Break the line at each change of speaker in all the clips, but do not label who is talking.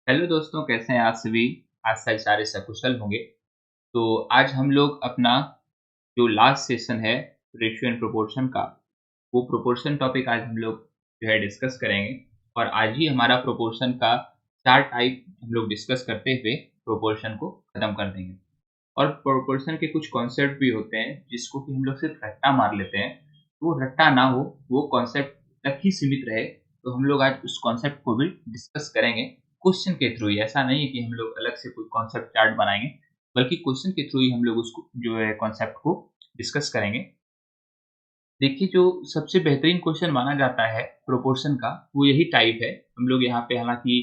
Hello दोस्तों, कैसे हैं आप सभी। आशा है सारे सकुशल होंगे। तो आज हम लोग अपना जो लास्ट सेशन है रेशियो एंड प्रोपोर्शन का, वो प्रोपोर्शन टॉपिक आज हम लोग जो है डिस्कस करेंगे। और आज ही हमारा प्रोपोर्शन का 4 टाइप हम लोग डिस्कस करते हुए प्रोपोर्शन को खत्म कर देंगे। और प्रोपोर्शन के कुछ कॉन्सेप्ट भी होते हैं जिसको कि हम लोग सिर्फ रट्टा मार लेते हैं, वो रट्टा ना हो, वो कॉन्सेप्ट तक ही सीमित रहे। तो हम लोग आज उस कॉन्सेप्ट को भी डिस्कस करेंगे क्वेश्चन के थ्रू ही। ऐसा नहीं है कि हम लोग अलग से कोई कॉन्सेप्ट चार्ट बनाएंगे, बल्कि क्वेश्चन के थ्रू ही हम लोग उसको जो है कॉन्सेप्ट को डिस्कस करेंगे। देखिए, जो सबसे बेहतरीन क्वेश्चन माना जाता है प्रोपोर्शन का, वो यही टाइप है। हम लोग यहाँ पे हालाँकि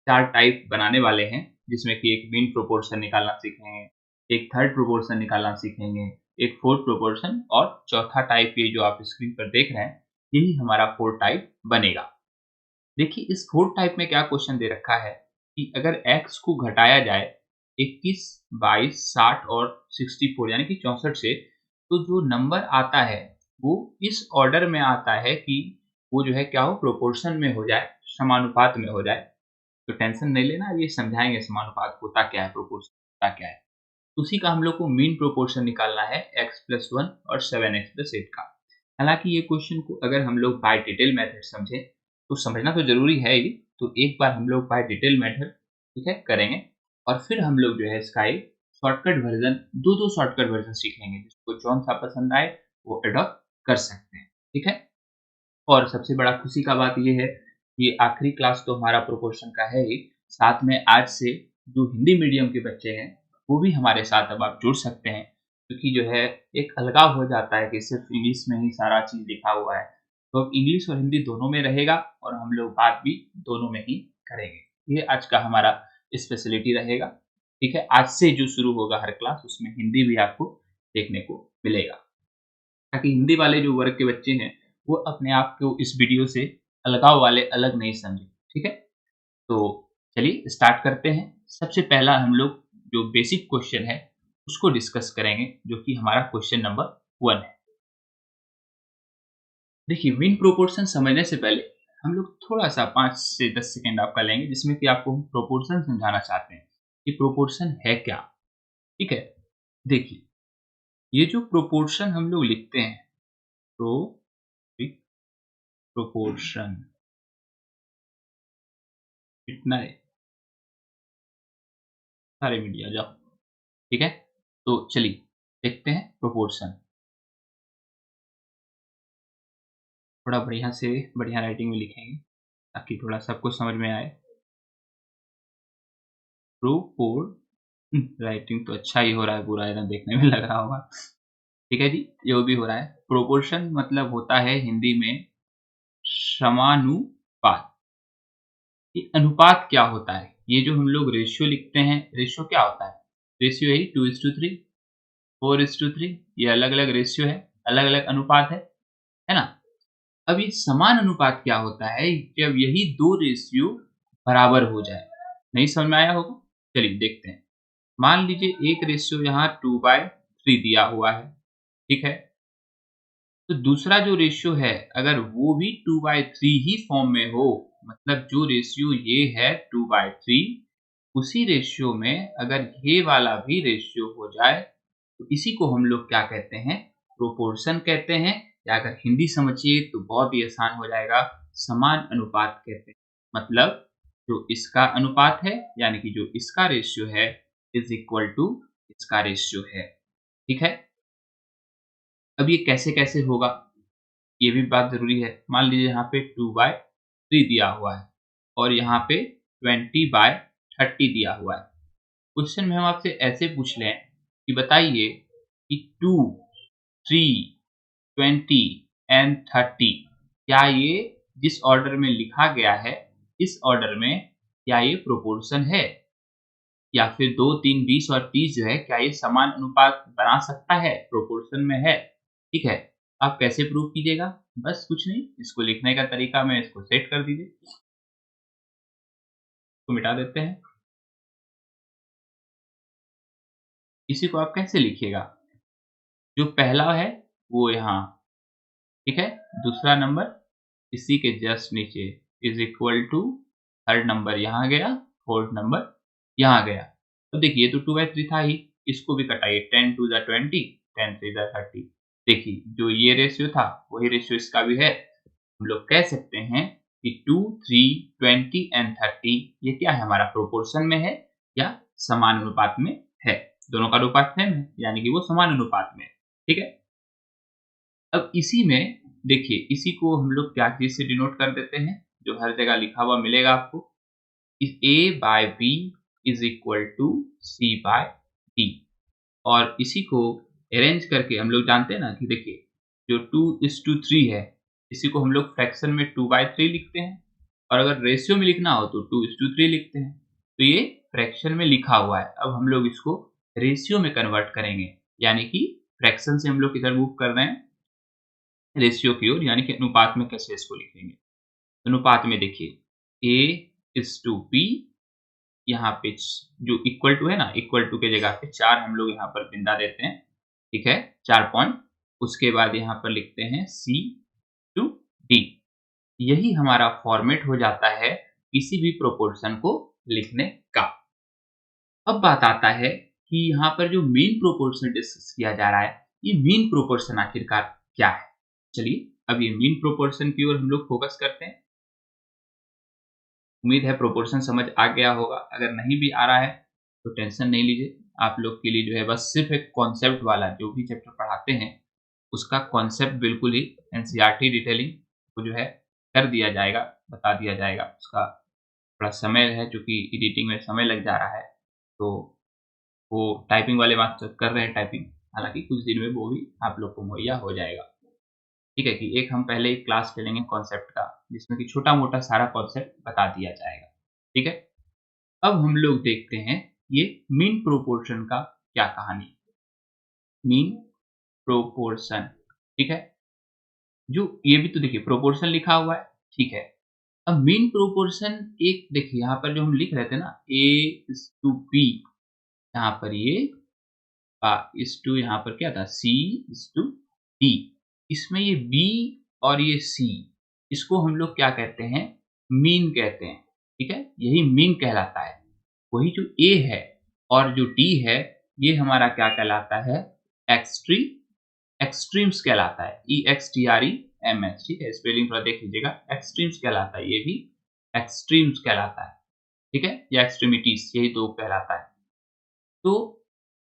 4 टाइप बनाने वाले हैं, जिसमें कि एक मीन प्रोपोर्शन निकालना सीखेंगे, एक थर्ड प्रोपोर्शन निकालना सीखेंगे, एक फोर्थ प्रोपोर्शन और चौथा टाइप ये जो आप स्क्रीन पर देख रहे हैं, यही हमारा फोर्थ टाइप बनेगा। देखिए, इस फोर्थ टाइप में क्या क्वेश्चन दे रखा है कि अगर x को घटाया जाए 21, 22, 60 और 64 यानी कि 64 से, तो जो नंबर आता है वो इस ऑर्डर में आता है कि वो जो है क्या हो, प्रोपोर्शन में हो जाए, समानुपात में हो जाए। तो टेंशन नहीं लेना, अब ये समझाएंगे समानुपात होता क्या है, प्रोपोर्शन होता क्या है। उसी का हम लोग को मीन प्रोपोर्शन निकालना है x+1 और 7x+8 का। हालांकि ये क्वेश्चन को अगर हम लोग बाय डिटेल मेथड समझें, तो समझना तो जरूरी है ही। तो एक बार हम लोग बाय डिटेल मेथड ठीक है करेंगे, और फिर हम लोग जो है इसका एक शॉर्टकट वर्जन, दो शॉर्टकट वर्जन सीखेंगे, जिसको जौन सा पसंद आए वो अडॉप्ट कर सकते हैं। ठीक है। और सबसे बड़ा खुशी का बात ये है कि आखिरी क्लास तो हमारा प्रोपोर्शन का है ही, साथ में आज से जो हिंदी मीडियम के बच्चे हैं वो भी हमारे साथ अब आप जुड़ सकते हैं। क्योंकि जो है एक अलगाव हो जाता है कि सिर्फ इंग्लिश में ही सारा चीज़ लिखा हुआ है। तो अब इंग्लिश और हिंदी दोनों में रहेगा, और हम लोग बात भी दोनों में ही करेंगे। ये आज का हमारा स्पेशलिटी रहेगा। ठीक है, आज से जो शुरू होगा हर क्लास, उसमें हिंदी भी आपको देखने को मिलेगा, ताकि हिंदी वाले जो वर्ग के बच्चे हैं वो अपने आप को इस वीडियो से अलगाव वाले अलग नहीं समझे। ठीक है। तो चलिए स्टार्ट करते हैं। सबसे पहला हम लोग जो बेसिक क्वेश्चन है उसको डिस्कस करेंगे, जो कि हमारा क्वेश्चन नंबर 1 है। देखिए, मीन प्रोपोर्शन समझने से पहले हम लोग थोड़ा सा 5 से 10 सेकंड आपका लेंगे, जिसमें कि आपको हम प्रोपोर्शन समझाना चाहते हैं कि प्रोपोर्शन है क्या। ठीक है। देखिए, ये जो प्रोपोर्शन हम लोग लिखते हैं, प्रोपोर्शन इतना है, सारे मीडिया जाओ। ठीक है। तो चलिए देखते हैं प्रोपोर्शन। थोड़ा बढ़िया से बढ़िया राइटिंग में लिखेंगे ताकि थोड़ा सबको समझ में आए। प्रोपोर राइटिंग तो अच्छा ही हो रहा है, बुरा एकदम देखने में लग रहा होगा। ठीक है जी, जो भी हो रहा है। प्रोपोर्शन मतलब होता है हिंदी में समानुपात। ये अनुपात क्या होता है? ये जो हम लोग रेशियो लिखते हैं, रेशियो क्या होता है? रेशियो यही 2:3, 4:3, ये अलग अलग रेशियो है, अलग अलग अनुपात है ना। अब ये समान अनुपात क्या होता है? जब यही दो रेशियो बराबर हो जाए। नहीं समझ में आया होगा? चलिए देखते हैं। मान लीजिए एक रेशियो यहाँ 2/3 दिया हुआ है। ठीक है। तो दूसरा जो रेशियो है, अगर वो भी 2/3 ही फॉर्म में हो, मतलब जो रेशियो ये है 2/3, उसी रेशियो में अगर ये वाला भी रेशियो हो जाए, तो इसी को हम लोग क्या कहते हैं? प्रोपोर्शन कहते हैं। या अगर हिंदी समझिए तो बहुत ही आसान हो जाएगा, समान अनुपात कहते हैं। मतलब जो इसका अनुपात है, यानी कि जो इसका रेशियो है, इज इक्वल टू इसका रेशियो है। ठीक है। अब ये कैसे कैसे होगा, ये भी बात जरूरी है। मान लीजिए यहाँ पे 2/3 दिया हुआ है और यहाँ पे 20/30 दिया हुआ है। क्वेश्चन में हम आपसे ऐसे पूछ लें कि बताइए कि 2, 3, 20 एंड 30, क्या ये जिस ऑर्डर में लिखा गया है, इस ऑर्डर में क्या ये प्रोपोर्शन है? या फिर 2, 3, 20 और 30 जो है, क्या ये समान अनुपात बना सकता है, प्रोपोर्शन में है? ठीक है। आप कैसे प्रूव कीजिएगा? बस कुछ नहीं, इसको लिखने का तरीका में इसको सेट कर दीजिए, इसको मिटा देते हैं। इसी को आप कैसे लिखिएगा? जो पहला है वो यहाँ, ठीक है, दूसरा नंबर इसी के जस्ट नीचे, is equal to third number यहाँ गया, फोर्थ नंबर यहाँ गया। तो देखिए तो 2/3 था ही, इसको भी कटाइए, 10 2 ज़ा 20, 10 3 ज़ा 30। देखिए जो ये रेशियो था वही रेशियो इसका भी है। हम लोग कह सकते हैं कि 2 3 20 एंड 30 ये क्या है, हमारा प्रोपोर्शन में है या समान अनुपात में है। दोनों का अनुपात सेम है, यानी कि वो समान अनुपात में है। ठीक है। अब इसी में देखिए, इसी को हम लोग क्या चीज से डिनोट कर देते हैं, जो हर जगह लिखा हुआ मिलेगा आपको, A by B is equal to C by D. और इसी को अरेंज करके हम लोग जानते हैं ना कि देखिए जो 2:3 है, इसी को हम लोग फ्रैक्शन में 2/3 लिखते हैं, और अगर रेशियो में लिखना हो तो 2:3 लिखते हैं। तो ये फ्रैक्शन में लिखा हुआ है। अब हम लोग इसको रेशियो में कन्वर्ट करेंगे, यानी कि फ्रैक्शन से हम लोग किधर मूव कर रहे हैं, रेशियो की ओर, यानी कि अनुपात में कैसे इसको लिखेंगे। अनुपात में देखिए A:B, यहाँ पे जो इक्वल टू है ना, इक्वल टू के जगह पे 4 हम लोग यहाँ पर बिंदा देते हैं। ठीक है, 4 पॉइंट। उसके बाद यहाँ पर लिखते हैं C/D। यही हमारा फॉर्मेट हो जाता है किसी भी प्रोपोर्शन को लिखने का। अब बात आता है कि यहाँ पर जो मीन प्रोपोर्शन डिस्कस किया जा रहा है, ये मीन प्रोपोर्शन आखिरकार क्या है। चलिए अब ये मीन प्रोपोर्शन की ओर हम लोग फोकस करते हैं। उम्मीद है प्रोपोर्शन समझ आ गया होगा। अगर नहीं भी आ रहा है तो टेंशन नहीं लीजिए, आप लोग के लिए जो है बस सिर्फ एक कॉन्सेप्ट वाला जो भी चैप्टर पढ़ाते हैं उसका कॉन्सेप्ट बिल्कुल ही एनसीईआरटी डिटेलिंग को जो है कर दिया जाएगा, बता दिया जाएगा। उसका थोड़ा समय है, चूंकि एडिटिंग में समय लग जा रहा है, तो वो टाइपिंग वाले मास्टर कर रहे हैं टाइपिंग, हालांकि कुछ दिन में वो भी आप लोग को मुहैया हो जाएगा। ठीक है, कि एक हम पहले एक क्लास ले लेंगे कॉन्सेप्ट का, जिसमें कि छोटा मोटा सारा कॉन्सेप्ट बता दिया जाएगा। ठीक है। अब हम लोग देखते हैं ये मीन प्रोपोर्शन का क्या कहानी। मीन प्रोपोर्शन, ठीक है, जो ये भी तो देखिए प्रोपोर्शन लिखा हुआ है। ठीक है। अब मीन प्रोपोर्शन एक देखिए यहाँ पर जो हम लिख रहे थे ना, A:B, यहाँ पर ये इस टू, यहाँ पर क्या था, C:D। इसमें ये B और ये C, इसको हम लोग क्या कहते हैं, मीन कहते हैं। ठीक है, यही मीन कहलाता है। वही जो A है और जो D है, ये हमारा क्या कहलाता है, एक्सट्रीम्स कहलाता है। EXTREMS। ठीक है, स्पेलिंग थोड़ा देख लीजिएगा, एक्सट्रीम्स कहलाता है, ये भी एक्सट्रीम्स कहलाता है। ठीक है, या एक्सट्रीमिटीज, यही तो कहलाता है। तो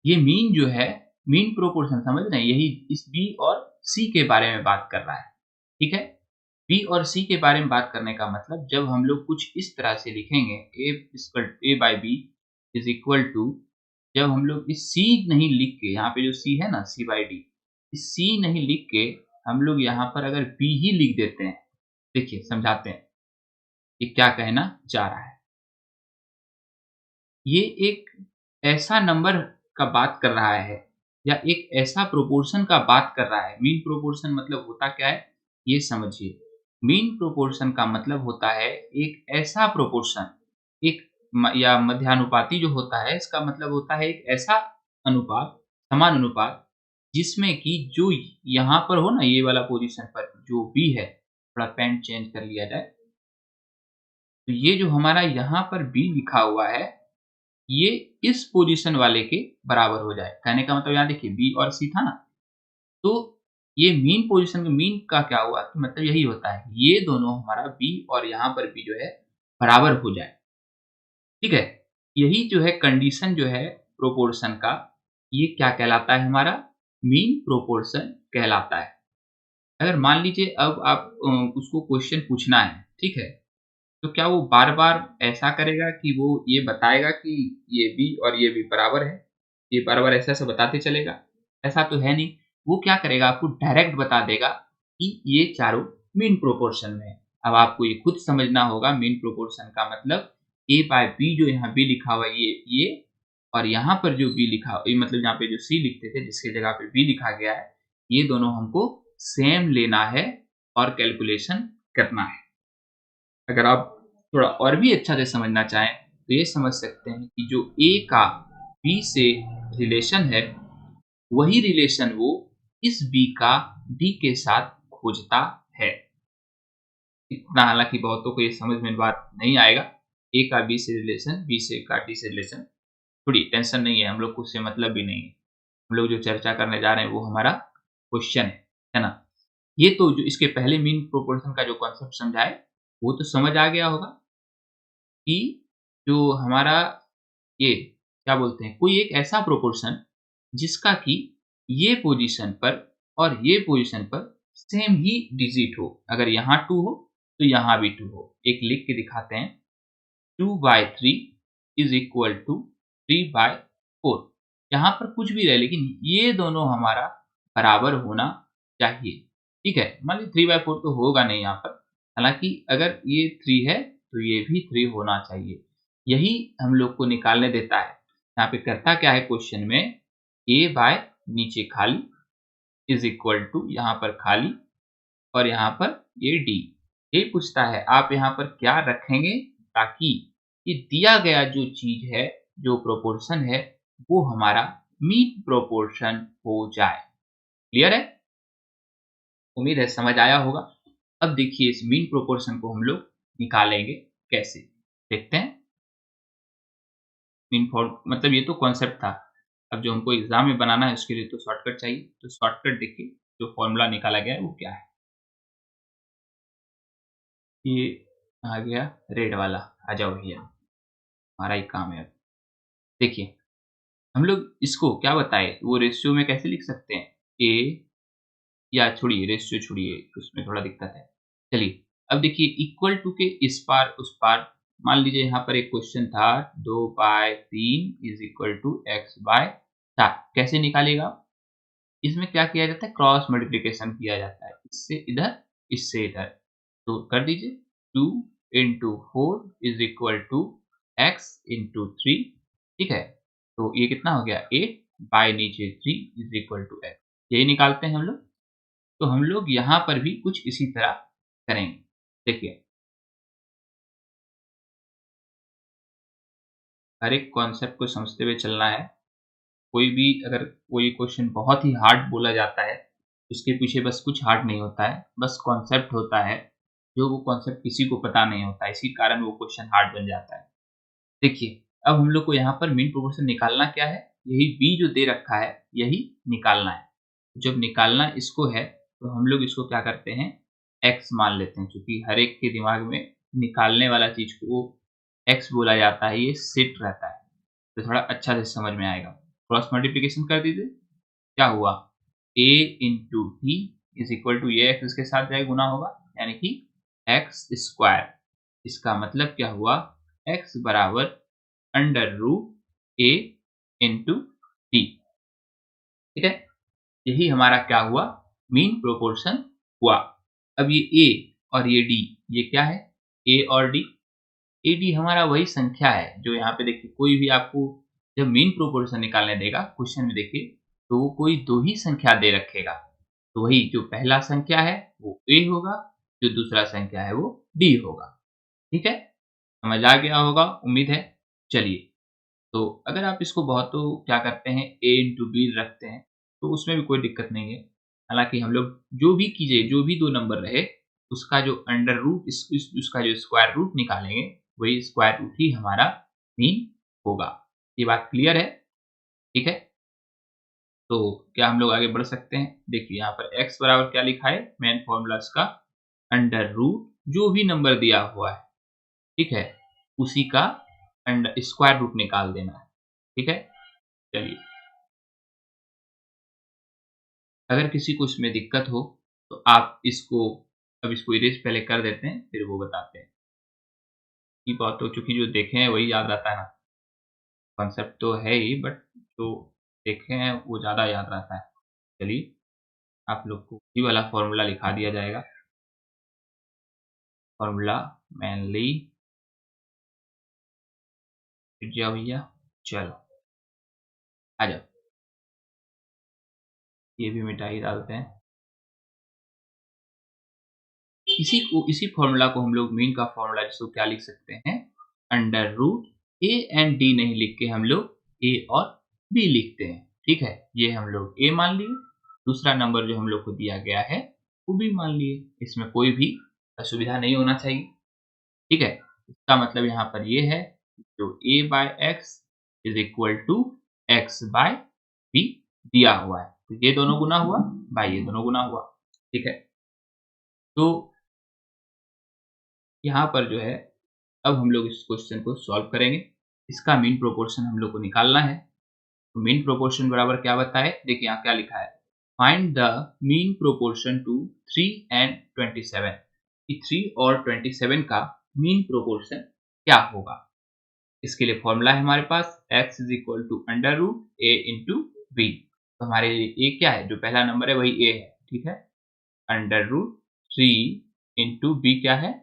ये मीन जो है, मीन प्रोपोर्शन समझ रहे हैं, यही इस बी और सी के बारे में बात कर रहा है। ठीक है, बी और सी के बारे में बात करने का मतलब, जब हम लोग कुछ इस तरह से लिखेंगे, A by B is equal to, जब हम लोग इस सी नहीं लिख के, यहाँ पे जो सी है ना, C/D, इस सी नहीं लिख के हम लोग यहाँ पर अगर बी ही लिख देते हैं, देखिए समझाते हैं ये क्या कहना चाह रहा है। ये एक ऐसा नंबर का बात कर रहा है, या एक ऐसा प्रोपोर्शन का बात कर रहा है। मीन प्रोपोर्शन मतलब होता क्या है, ये समझिए। मीन प्रोपोर्शन का मतलब होता है एक ऐसा प्रोपोर्शन, एक या मध्यानुपाती जो होता है, इसका मतलब होता है एक ऐसा अनुपात, समान अनुपात, जिसमें कि जो यहाँ पर हो ना, ये वाला पोजीशन पर जो बी है, थोड़ा पेन चेंज कर लिया जाए, तो ये जो हमारा यहाँ पर बी लिखा हुआ है, ये इस पोजीशन वाले के बराबर हो जाए। कहने का मतलब यहाँ देखिए बी और सी था ना, तो ये मीन पोजीशन, मीन का क्या हुआ, तो मतलब यही होता है, ये दोनों हमारा बी और यहाँ पर बी जो है बराबर हो जाए। ठीक है, यही जो है कंडीशन जो है प्रोपोर्शन का, ये क्या कहलाता है, हमारा मीन प्रोपोर्शन कहलाता है। अगर मान लीजिए अब आप उसको क्वेश्चन पूछना है, ठीक है, तो क्या वो बार-बार ऐसा करेगा कि वो ये बताएगा कि ये बी और ये बी बराबर है? ये बार-बार ऐसा-ऐसा बताते चलेगा? ऐसा तो है नहीं। वो क्या करेगा, आपको डायरेक्ट बता देगा कि ये चारों मीन प्रोपोर्शन में है। अब आपको ये खुद समझना होगा, मीन प्रोपोर्शन का मतलब A बाय B, जो यहाँ B लिखा हुआ है ये, और यहाँ पर जो B लिखा, ये मतलब यहाँ पे जो C लिखते थे जिसकी जगह पे B लिखा गया है, ये दोनों हमको सेम लेना है और कैलकुलेशन करना है। अगर आप थोड़ा और भी अच्छा से समझना चाहें तो ये समझ सकते हैं कि जो A का B से रिलेशन है, वही रिलेशन वो इस B का D के साथ खोजता है। इतना हालांकि बहुतों को ये समझ में बात नहीं आएगा, ए का बी से रिलेशन, बी से का डी से रिलेशन, थोड़ी टेंशन नहीं है, हम लोग को उससे मतलब भी नहीं है। हम लोग जो चर्चा करने जा रहे हैं वो हमारा क्वेश्चन है ना? ये तो जो इसके पहले मीन प्रोपोर्शन का जो कॉन्सेप्ट समझा है, वो तो समझ आ गया होगा कि जो हमारा ये क्या बोलते हैं, कोई एक ऐसा प्रोपोर्शन जिसका कि ये पोजीशन पर और ये पोजीशन पर सेम ही डिजिट हो। अगर यहाँ 2 हो, तो यहाँ भी 2 हो। एक लिख के दिखाते हैं, 2/3 इज़ इक्वल टू 3/4। यहाँ पर कुछ भी रहे लेकिन ये दोनों हमारा बराबर होना चाहिए, ठीक है? मान लीजिए 3/4 तो होगा नहीं यहाँ पर, हालाँकि अगर ये 3 है, तो ये भी 3 होना चाहिए। यही हम लोग को निकालने देता है। यहाँ पे करता क्या है क्वेश्चन में, a बाय नीचे खाली इज़ इक्वल टू यहाँ पर खाली और यहाँ पर ये d। यही पूछता है आप यहाँ पर क्या रखेंगे ताकि ये दिया गया जो चीज़ है, जो प्रोपोर्शन है, वो हमारा मीन प्रोपोर्शन हो जाए। क्लियर है? उम्मीद है समझ आया होगा। अब देखिए इस मीन प्रोपोर्शन को हम लोग निकालेंगे कैसे? देखते हैं। मीन फॉर्म मतलब ये तो कॉन्सेप्ट था। अब जो हमको एग्ज़ाम में बनाना है उसके लिए तो शॉर्टकट चाहिए। तो शॉर्टकट देखिए जो फ़ॉर्मूला निकाला गया है वो क्या है? ये आ गया रेड वाला, आ जाओ भैया, हमारा ही काम है अब। देखिए, हम लोग इसको क्या बताएँ, वो रेशियो में कैसे लिख सकते हैं? ए या छोड़िए रेशियो छोड़िए, उसमें थोड़ा दिक्कत है। चलिए, अब देखिए इक्वल टू के इस पार उस पार, मान लीजिए यहाँ पर एक क्वेश्चन था 2/3 इज़ इक्वल टू x/4 कैसे निकालेगा? इसमें क्या किया जाता है, क्रॉस मल्टीप्लिकेशन किया जाता है, इससे इधर। तो कर दीजिए, 2 into 4 is equal to x into 3, ठीक है? तो ये कितना हो गया, 8 बाय नीचे 3 इज इक्वल टू x। यही निकालते हैं हम लोग। तो हम लोग यहाँ पर भी कुछ इसी तरह करेंगे। देखिए, हर एक कॉन्सेप्ट को समझते हुए चलना है। कोई भी अगर कोई क्वेश्चन बहुत ही हार्ड बोला जाता है, उसके पीछे बस कुछ हार्ड नहीं होता है, बस कॉन्सेप्ट होता है, जो वो कॉन्सेप्ट किसी को पता नहीं होता है, इसी कारण वो क्वेश्चन हार्ड बन जाता है। देखिए, अब हम लोग को यहाँ पर मीन प्रोपोर्शन निकालना क्या है? यही b जो दे रखा है, यही निकालना है। जब निकालना इसको है, तो हम लोग इसको क्या करते हैं, x मान लेते हैं, क्योंकि हर एक के दिमाग में निकालने वाला चीज़ को x बोला जाता है, ये सेट रहता है, तो थोड़ा अच्छा से समझ में आएगा। क्रॉस मल्टीप्लिकेशन कर दीजिए, क्या हुआ, a into D is equal to ये x इसके साथ जाए गुना होगा, यानी कि एक्स स्क्वायर। इसका मतलब क्या हुआ, x बराबर under root A into D, ठीक है? यही हमारा क्या हुआ, मीन प्रोपोर्शन हुआ। अब ये a और ये d, ये क्या है, a और d? a d हमारा वही संख्या है जो यहाँ पे देखिए, कोई भी आपको जब मीन प्रोपोर्शन निकालने देगा क्वेश्चन में, देखिए तो वो कोई दो ही संख्या दे रखेगा। तो वही जो पहला संख्या है वो a होगा, जो दूसरा संख्या है वो d होगा, ठीक है? समझ आ गया होगा उम्मीद है। चलिए, तो अगर आप इसको बहुत तो क्या करते हैं, a इंटू बी रखते हैं, तो उसमें भी कोई दिक्कत नहीं है। हालाँकि हम लोग जो भी कीजिए, जो भी 2 नंबर रहे, उसका जो अंडर रूट उसका जो स्क्वायर रूट निकालेंगे, वही स्क्वायर रूट ही हमारा मीन होगा। ये बात क्लियर है? ठीक है? तो क्या हम लोग आगे बढ़ सकते हैं? देखिए यहाँ पर x बराबर क्या लिखा है, मेन फ़ॉर्मूला इसका अंडर रूट जो भी नंबर दिया हुआ है, ठीक है? उसी का स्क्वायर रूट निकाल देना है, ठीक है? चलिए, अगर किसी को इसमें दिक्कत हो तो आप इसको अब इसको इरेज़ पहले कर देते हैं, फिर वो बताते हैं। ये बात तो चूँकि जो देखे हैं वही याद रहता है ना, कॉन्सेप्ट तो है ही बट जो देखे हैं वो ज़्यादा याद रहता है। चलिए, आप लोग को ये वाला फ़ॉर्मूला लिखा दिया जाएगा। फ़ॉर्मूला मेनली मिट जाओ भैया, चलो आ जाओ, ये भी मिटा ही डालते हैं। इसी फ़ॉर्मूला को हम लोग मीन का फ़ॉर्मूला जिसको क्या लिख सकते हैं, under root A and D नहीं लिख के हम लोग ए और बी लिखते हैं, ठीक है? ये हम लोग ए मान लिए, दूसरा नंबर जो हम लोग को दिया गया है वो बी मान लिए, इसमें कोई भी असुविधा नहीं होना चाहिए, ठीक है? इसका मतलब यहाँ पर ये है जो a by X is equal to X by B दिया हुआ है। तो ये दोनों गुना हुआ बाय ये दोनों गुना हुआ। ठीक है, तो यहाँ पर जो है अब हम लोग इस क्वेश्चन को सॉल्व करेंगे। इसका मीन प्रोपोर्शन हम लोग को निकालना है। तो मीन प्रोपोर्शन बराबर क्या बताए, देखिए यहाँ क्या लिखा है, find the mean proportion to 3 and 27। कि 3 और 27 का मीन प्रोपोर्शन क्या होगा। इसके लिए फॉर्मूला है हमारे पास x is equal to under root A into B. तो हमारे लिए a क्या है, जो पहला नंबर है वही a है। ठीक है, अंडर रूट 3 इंटू बी क्या है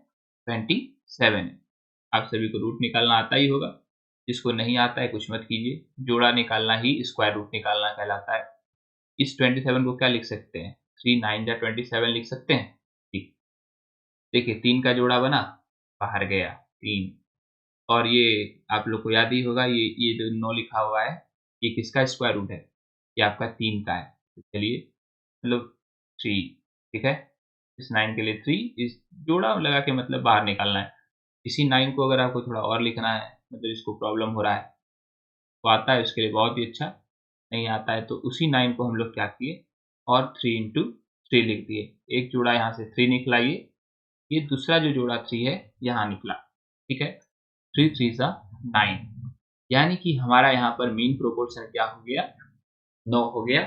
27 है। आप सभी को रूट निकालना आता ही होगा, जिसको नहीं आता है कुछ मत कीजिए, जोड़ा निकालना ही स्क्वायर रूट निकालना कहलाता है। इस 27 को क्या लिख सकते हैं, 3 9 जा 27 लिख सकते हैं। ठीक, देखिए 3 का जोड़ा बना, बाहर गया 3, और ये आप लोग को याद ही होगा, ये जो 9 लिखा हुआ है ये किसका स्क्वायर रूट है, ये आपका 3 का है। तो चलिए मतलब 3, ठीक है, इस 9 के लिए 3, इस जोड़ा लगा के मतलब बाहर निकालना है। इसी 9 को अगर आपको थोड़ा और लिखना है, मतलब इसको प्रॉब्लम हो रहा है तो आता है उसके लिए बहुत ही अच्छा, नहीं आता है तो उसी 9 को हम लोग क्या किए और 3 इंटू 3 लिख दिए। एक जोड़ा यहाँ से 3 निकला, ये दूसरा जो जोड़ा 3 है यहाँ निकला। ठीक है, 3 3 सा 9, यानी कि हमारा यहाँ पर मीन प्रोपोर्शन क्या हो गया, 9 हो गया,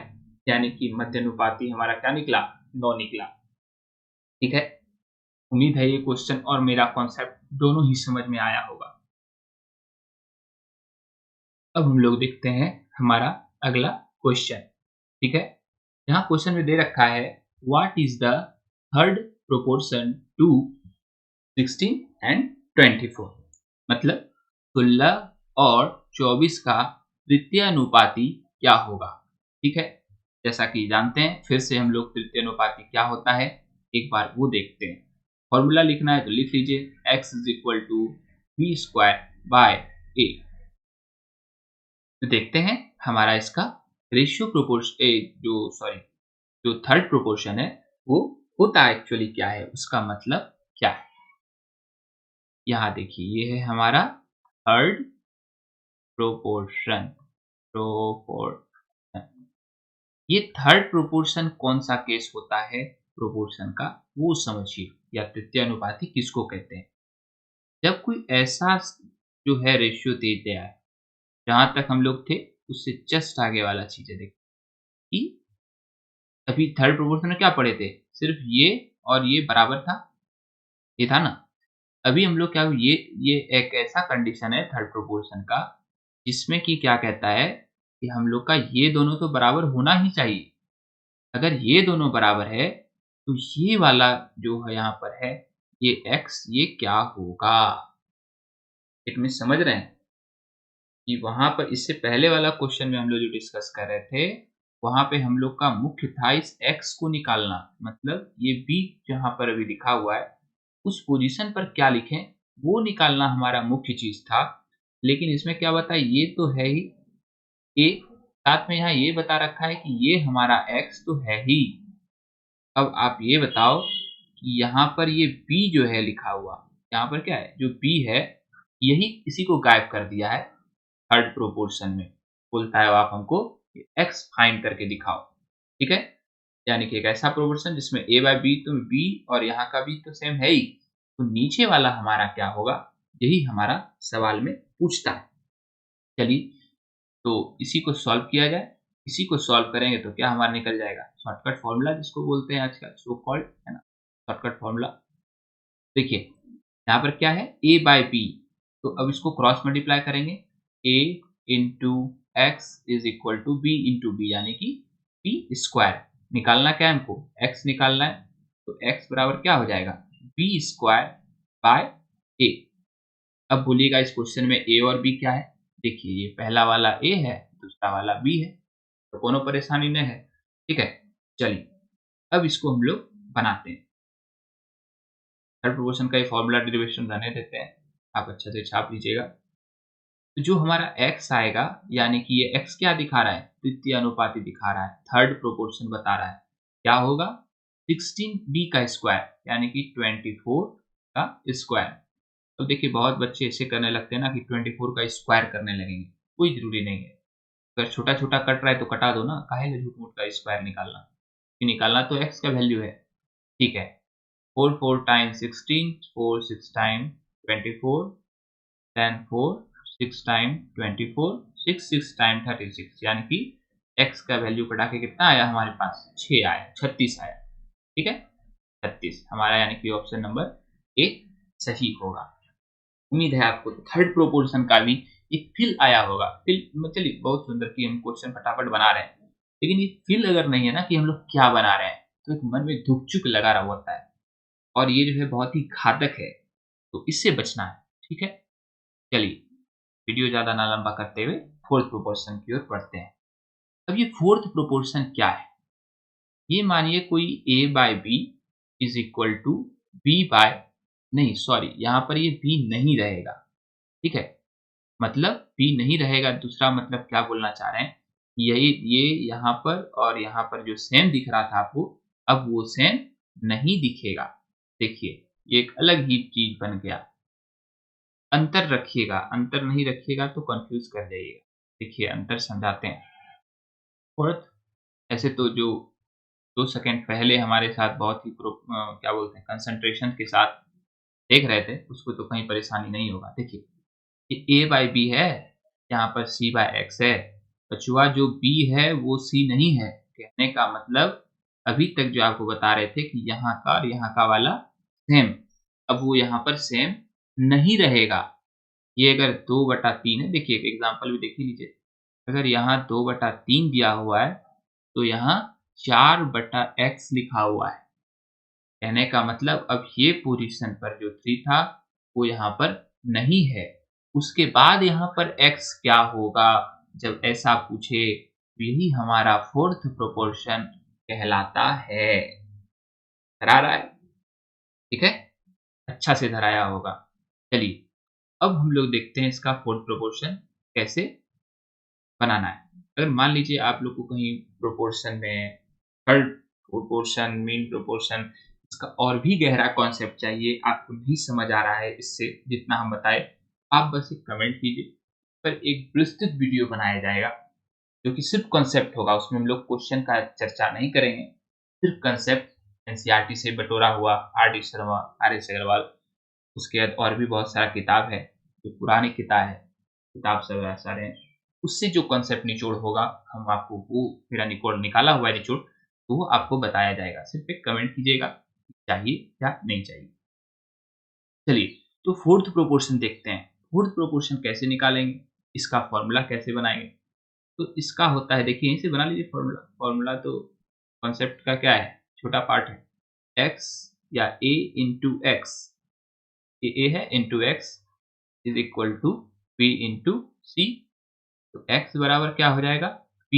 यानी कि मध्यानुपाती हमारा क्या निकला, 9 निकला। ठीक है, उम्मीद है ये क्वेश्चन और मेरा कॉन्सेप्ट दोनों ही समझ में आया होगा। अब हम लोग देखते हैं हमारा अगला क्वेश्चन। ठीक है, यहाँ क्वेश्चन में दे रखा है what is the third proportion to 16 and 24। मतलब 16 और 24 का तृतीय अनुपाती क्या होगा। ठीक है, जैसा कि जानते हैं, फिर से हम लोग तृतीय अनुपाती क्या होता है एक बार वो देखते हैं। फॉर्मूला लिखना है तो लिख लीजिए, x is equal to b square by a. तो देखते हैं हमारा इसका रेशियो प्रोपोर्शन जो थर्ड प्रोपोर्शन है वो होता एक्चुअली क्या है, उसका मतलब क्या है। यहाँ देखिए ये है हमारा थर्ड प्रोपोर्शन। ये थर्ड प्रोपोर्शन कौन सा केस होता है प्रोपोर्शन का, वो समझिए, या तृतीय अनुपाती किसको कहते हैं। जब कोई ऐसा जो है रेशियो दे दिया है, जहां तक हम लोग थे उससे जस्ट आगे वाला चीजें देखिए कि अभी थर्ड प्रोपोर्शन में क्या पढ़े थे, सिर्फ ये और ये बराबर था, ये था ना। अभी हम लोग क्या, ये एक ऐसा कंडीशन है थर्ड प्रोपोर्शन का जिसमें कि क्या कहता है कि हम लोग का ये दोनों तो बराबर होना ही चाहिए। अगर ये दोनों बराबर है तो ये वाला जो है यहाँ पर है ये x, ये क्या होगा। एक मिनट, समझ रहे हैं कि वहां पर इससे पहले वाला क्वेश्चन में हम लोग जो डिस्कस कर रहे थे वहां पे हम लोग का मुख्य था इस x को निकालना, मतलब ये b जहां पर अभी लिखा हुआ है उस पोजीशन पर क्या लिखें वो निकालना हमारा मुख्य चीज था। लेकिन इसमें क्या बता, ये तो है ही a, साथ में यहाँ ये बता रखा है कि ये हमारा x तो है ही। अब आप ये बताओ कि यहाँ पर ये b जो है लिखा हुआ, यहाँ पर क्या है जो b है यही इसी को गायब कर दिया है थर्ड प्रोपोर्शन में। बोलता है आप हमको x फाइंड करके दिखाओ। ठीक है, यानी कि एक ऐसा प्रोपोर्शन जिसमें a बाय बी, तो b और यहाँ का भी तो सेम है ही, तो नीचे वाला हमारा क्या होगा, यही हमारा सवाल में पूछता है। चलिए तो इसी को सॉल्व किया जाए। इसी को सॉल्व करेंगे तो क्या हमारा निकल जाएगा, शॉर्टकट फॉर्मूला जिसको बोलते हैं आजकल सो कॉल्ड, है ना, शॉर्टकट फॉर्मूला। देखिए यहाँ पर क्या है a बाय बी, तो अब इसको क्रॉस मल्टीप्लाई करेंगे, a into X is equal to B into B, यानी कि बी स्क्वायर। निकालना क्या है हमको, x निकालना है, तो x बराबर क्या हो जाएगा बी स्क्वायर बाय ए। अब बोलिएगा इस क्वेश्चन में a और b क्या है, देखिए ये पहला वाला a है, दूसरा वाला b है, तो कोनो परेशानी नहीं है। ठीक है, चलिए अब इसको हम लोग बनाते हैं। थर्ड प्रोपोर्शन का ये फॉर्मूला डेरिवेशन रहने देते हैं, आप अच्छे से छाप लीजिएगा। तो जो हमारा x आएगा, यानी कि ये x क्या दिखा रहा है, तृतीय अनुपाती दिखा रहा है, थर्ड प्रोपोर्शन बता रहा है, क्या होगा 16b का स्क्वायर, यानी कि 24 का स्क्वायर। अब देखिए बहुत बच्चे ऐसे करने लगते हैं ना कि 24 का स्क्वायर करने लगेंगे, कोई ज़रूरी नहीं है। अगर छोटा-छोटा कट रहा है तो कटा दो ना, काहे ले झूठ-मूठ का स्क्वायर निकालना? कि निकालना तो x का वैल्यू है, ठीक है। 4 4 times 16, 4 6 time 24, then 4 6 time 24, 6 6 time 36 यानी कि x का वैल्यू कटा के कितना आया हमारे पास? 6 आया, 36 आया, ठीक है? 36 हमारा यानी कि ऑप्शन नंबर ए सही होगा। उम्मीद है आपको थर्ड प्रोपोर्शन का भी एक फील आया होगा। फील चलिए बहुत सुंदर कि हम क्वेश्चन फटाफट बना रहे हैं। लेकिन ये फील अगर नहीं है ना कि हम लोग क्या बना रहे हैं, तो एक मन में धुक-चुक लगा रहा होता है और ये जो है बहुत ही घातक है, तो इससे बचना है, ठीक है? चलिए, वीडियो ज़्यादा ना लंबा करते हुए फोर्थ प्रोपोर्शन की ओर बढ़ते हैं। अब ये फोर्थ प्रोपोर्शन क्या है? ये मानिए कोई a by b is equal to b by नहीं सॉरी यहाँ पर ये b नहीं रहेगा, ठीक है? मतलब b नहीं रहेगा दूसरा मतलब क्या बोलना चाह रहे हैं? यही ये यहाँ पर और यहाँ पर जो सेम दिख रहा था आपको, अब वो सेम नहीं दिखेगा। देखिए, ये एक अलग ही चीज़ बन गया। अंतर रखिएगा, अंतर नहीं रखिएगा तो कन्फ्यूज़ कर जाइएगा। देखिए अंतर समझाते हैं। फोर्थ ऐसे तो जो 2 सेकंड पहले हमारे साथ बहुत ही क्या बोलते हैं कंसंट्रेशन के साथ देख रहे थे, उसको तो कहीं परेशानी नहीं होगा। देखिए, ये a बाय b है, यहाँ पर c बाय x है। बचुआ जो b है वो c नहीं है। कहने का मतलब अभी तक जो आपको बता रहे थे कि यहाँ का और यहाँ का वाला सेम, अब वो यहाँ पर सेम नहीं रहेगा। ये अगर 2/3 है, देखिए एक एग्ज़ाम्पल भी देख ही लीजिए। अगर यहाँ 2/3 दिया हुआ है, तो यहाँ 4/x लिखा हुआ है। कहने का मतलब अब ये पोज़ीशन पर जो 3 था, वो यहाँ पर नहीं है। उसके बाद यहाँ पर x क्या होगा जब ऐसा पूछे, यही हमारा फोर्थ प्रोपोर्शन कहलाता है। धरा रहा है, ठीक है? अच्छा से धराया होगा। चलिए, अब हम लोग देखते हैं इसका फोर्थ प्रोपोर्शन कैसे बनाना है। अगर मान लीजिए आप लोग को कहीं प्रोपोर्शन में थर्ड प्रोपोर्शन, मीन प्रोपोर्शन इसका और भी गहरा कॉन्सेप्ट चाहिए, आपको नहीं समझ आ रहा है इससे जितना हम बताए, आप बस एक कमेंट कीजिए, पर एक विस्तृत वीडियो बनाया जाएगा, जो कि सिर्फ कॉन्सेप्ट होगा, उसमें हम लोग क्वेश्चन का चर्चा नहीं करेंगे, सिर्फ कॉन्सेप्ट एनसीईआरटी से बटोरा हुआ, R D Sharma, R S Agarwal, उसके बाद और भी बहुत सारा किताब है, जो पुरानी किताब सब है सारे हैं। उससे जो कॉन्सेप्ट निचोड़ होगा, हम आपको वो मेरा निकोड़ निकाला हुआ है निचोड़, तो वो आपको बताया जाएगा। सिर्फ एक कमेंट कीजिएगा, चाहिए या नहीं चाहिए। चलिए, तो फोर्थ प्रोपोर्शन देखते हैं। फोर्थ प्रोपोर्शन कैसे निकालेंगे? इसका फ़ॉर्मूला कैसे बनाएँगे? तो इसका होता है देखिए यहीं से बना लीजिए फ़ॉर्मूला। फ़ॉर्मूला तो कॉन्सेप्ट का क्या है? छोटा पार्ट है। x या a इंटू एक्स, ये a है into x is equal to b into c। तो x बराबर क्या हो जाएगा? p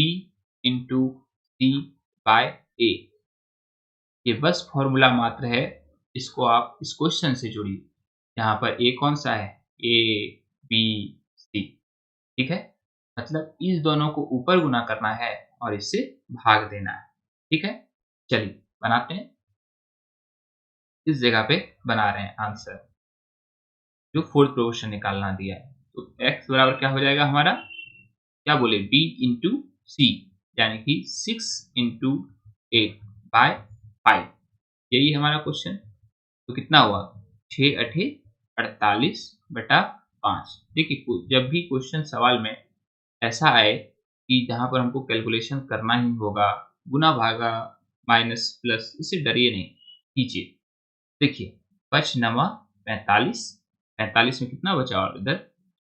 into c by a। ये बस फॉर्मूला मात्र है, इसको आप इस क्वेश्चन से जोड़िए। यहाँ पर a कौन सा है? a, b, c, ठीक है? मतलब इस दोनों को ऊपर गुना करना है और इससे भाग देना है, ठीक है? चलिए बनाते हैं। इस जगह पे बना रहे हैं आंसर, जो फोर्थ प्रोपोर्शन निकालना दिया है। तो x बराबर क्या हो जाएगा हमारा? क्या बोले? b इंटू सी, यानी कि 6 इंटू 8 बाय 5। यही हमारा क्वेश्चन। तो कितना हुआ? 6 अठे 48/5। देखिए जब भी क्वेश्चन सवाल में ऐसा आए कि जहाँ पर हमको कैलकुलेशन करना ही होगा, गुना भागा माइनस प्लस, इससे डरिए नहीं, कीजिए। देखिए 5 नवा 45, 45 में कितना बचा और इधर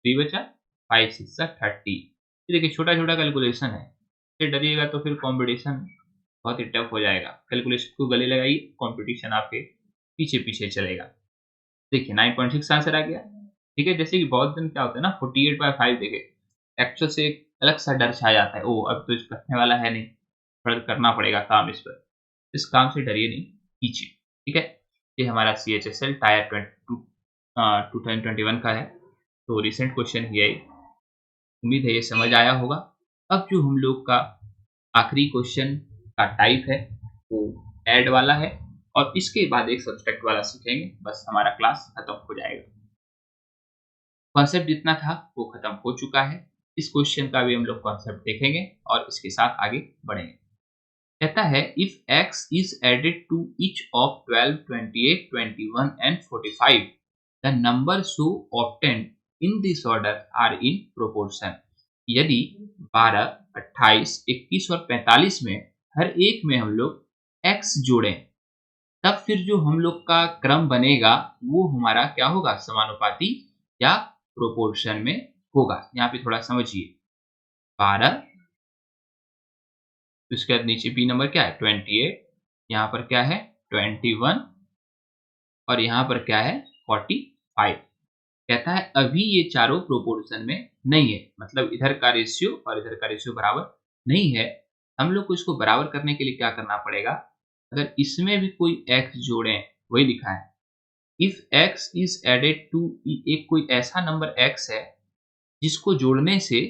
3 बचा, 5 6 जा 30। ये देखिए छोटा-छोटा कैलकुलेशन है, इससे डरिएगा तो फिर कॉम्पिटिशन बहुत ही टफ हो जाएगा। कैलकुलेशन को गले लगाइए, कॉम्पिटिशन आपके पीछे-पीछे चलेगा। देखिए 9.6 आंसर आ गया, ठीक है? जैसे कि बहुत दिन क्या होता है ना 48/5 देखे, एक्चुअल से एक अलग-सा डर छा जाता है, ओह! अब तो इस कटने वाला है नहीं, थोड़ा करना पड़ेगा काम इस पर। इस काम से डरिए नहीं, कीजिए, ठीक है? ये हमारा सीएचएसएल टायर 2021 का है, तो रिसेंट क्वेश्चन ही है ये। उम्मीद है ये समझ आया होगा। अब जो हम लोग का आखिरी क्वेश्चन का टाइप है, वो ऐड वाला है और इसके बाद एक सब्सट्रैक्ट वाला सीखेंगे, बस हमारा क्लास खत्म हो जाएगा। कॉन्सेप्ट जितना था वो खत्म हो चुका है। इस क्वेश्चन का भी हम लोग कॉन्सेप्ट देखेंगे और इसके साथ आगे बढ़ेंगे। कहता है if x is added to each of 12, 28, 21 and 45 the number so obtained in this order are in proportion. यदि 12, 28, 21 और 45 में हर एक में हम लोग x जोड़ें, तब फिर जो हम लोग का क्रम बनेगा वो हमारा क्या होगा, समानुपाती या प्रोपोर्शन में होगा। यहाँ पे थोड़ा समझिए, 12, उसके बाद नीचे बी नंबर क्या है 28, यहाँ पर क्या है 21 और यहाँ पर क्या है 45। कहता है अभी ये चारों प्रोपोर्शन में नहीं है, मतलब इधर का रेशियो और इधर का रेशियो बराबर नहीं है। हम लोग को इसको बराबर करने के लिए क्या करना पड़ेगा, अगर इसमें भी कोई x जोड़ें, वही लिखा है if x is added to, एक कोई ऐसा नंबर x है जिसको जोड़ने से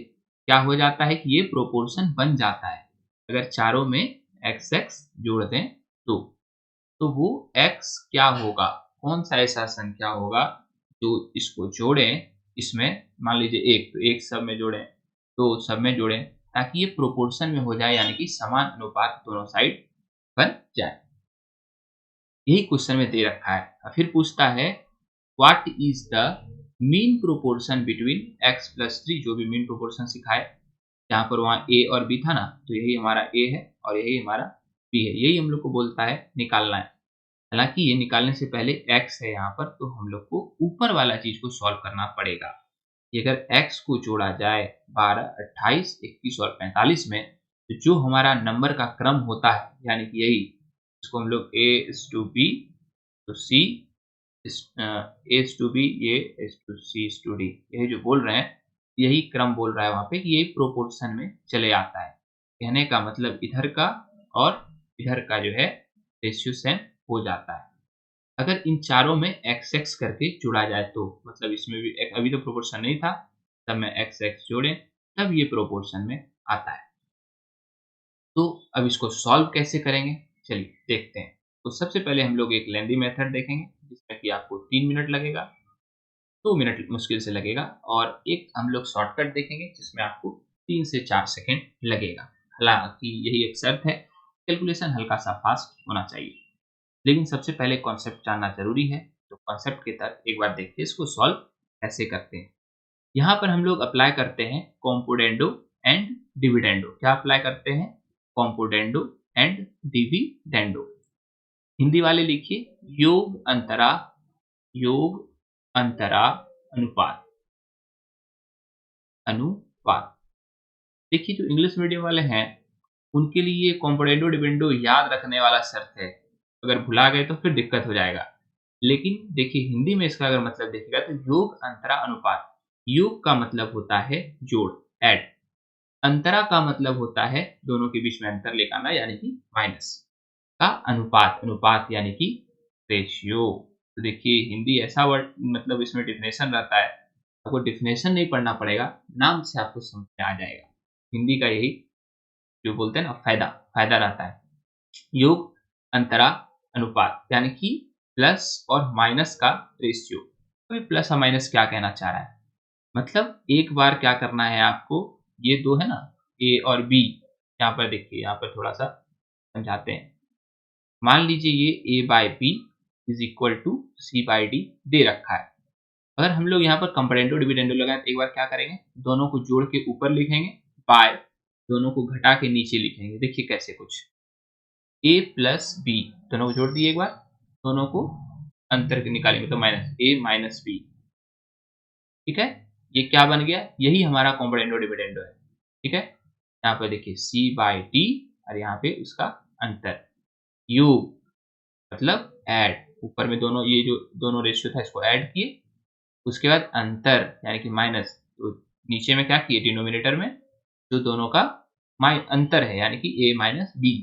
क्या हो जाता है कि ये प्रोपोर्शन बन जाता है। अगर चारों में एक्स एक्स जोड़ दें तो वो x क्या होगा, कौन सा ऐसा संख्या होगा जो इसको जोड़ें, इसमें मान लीजिए एक, तो एक सब में जोड़ें, तो सब में जोड़ें, ताकि ये प्रोपोर्शन में हो जाए, यानी कि समान अनुपात दोनों साइड बन जाए। यही क्वेश्चन में दे रखा है। और फिर पूछता है what is the mean proportion between x plus 3, जो भी मीन प्रोपोर्शन सिखाए, जहाँ पर वहाँ a और b था ना, तो यही हमारा a है और यही हमारा b है। यही हम लोग को बोलता है निकालना है। हालांकि ये निकालने से पहले x है यहाँ पर, तो हम लोग को ऊपर वाला चीज को सॉल्व करना पड़ेगा। कि अगर x को जोड़ा जाए 12, 28, 21 और 45 में, तो जो हमारा नंबर का क्रम होता है, यानी कि यही, इसको हम लोग a is to b to c a is to b, ये is to c is to d, यही जो बोल रहे हैं, यही क्रम बोल रहा है वहां पे कि यही प्रोपोर्शन में चले आता है। कहने का मतलब इधर का और इधर का जो है रेशियो सेम हो जाता है। अगर इन चारों में एक्स एक्स करके जोड़ा जाए तो, मतलब इसमें भी अभी तो प्रोपोर्शन नहीं था, तब में एक्स एक्स जोड़े तब ये प्रोपोर्शन में आता है। तो अब इसको सॉल्व कैसे करेंगे, चलिए देखते हैं। तो सबसे पहले हम लोग एक लेंदी मेथड देखेंगे जिसमें कि आपको 3 मिनट लगेगा, 2 मिनट मुश्किल से लगेगा, और एक हम लोग शॉर्टकट देखेंगे जिसमें आपको 3 से 4 सेकेंड लगेगा। हालांकि यही एक शर्त है, कैलकुलेशन हल्का सा फास्ट होना चाहिए, लेकिन सबसे पहले कॉन्सेप्ट जानना जरूरी है। तो कॉन्सेप्ट के तहत एक बार देखिए इसको सॉल्व कैसे करते हैं। यहाँ पर हम लोग अप्लाई करते हैं कॉम्पोडेंडो एंड डिविडेंडो। क्या अप्लाई करते हैं, कॉम्पोडेंडो एंड डिविडेंडो। हिंदी वाले लिखिए योग अंतरा अनुपात अनुपात। देखिए जो इंग्लिश मीडियम वाले हैं उनके लिए कॉम्पोडेंडो डिविडेंडो याद रखने वाला शर्त है, अगर भुला गए तो फिर दिक्कत हो जाएगा। लेकिन देखिए हिंदी में इसका अगर मतलब देखिएगा तो योग अंतरा अनुपात, योग का मतलब होता है जोड़, ऐड, अंतरा का मतलब होता है दोनों के बीच में अंतर लेकर आना, यानी कि माइनस, का अनुपात, अनुपात यानी कि रेशियो। तो देखिए हिंदी ऐसा वर्ड, मतलब इसमें डिफिनेशन रहता है, आपको डिफिनेशन नहीं पढ़ना पड़ेगा, नाम से आपको समझ में आ जाएगा। हिंदी का यही जो बोलते हैं ना फायदा, फायदा रहता है। योग अंतरा अनुपात यानी कि प्लस और माइनस का रेशियो। तो प्लस और माइनस क्या कहना चाह रहा है, मतलब एक बार क्या करना है आपको, ये दो है ना ए और बी, यहाँ पर देखिए, यहाँ पर थोड़ा सा समझाते हैं। मान लीजिए ये a by B is equal to C by d दे रखा है। अगर हम लोग यहाँ पर कंपेरेंडो डिविडेंडो लगाए तो एक बार क्या करेंगे, दोनों को जोड़ के ऊपर लिखेंगे, बाय दोनों को घटा के नीचे लिखेंगे। देखिए कैसे, कुछ a प्लस बी दोनों को जोड़ दिए एक बार, दोनों को अंतर निकालेंगे तो माइनस a माइनस बी। ठीक है, ये क्या बन गया, यही हमारा कॉम्पोनेंडो डिविडेंडो है। ठीक है, यहाँ पर देखिए c बाय डी और यहाँ पे उसका अंतर, योग मतलब ऐड, ऊपर में दोनों ये जो दोनों रेशियो था इसको ऐड किए, उसके बाद अंतर यानी कि माइनस, तो नीचे में क्या किए, डिनोमिनेटर में जो दोनों का अंतर है यानी कि a माइनस बी,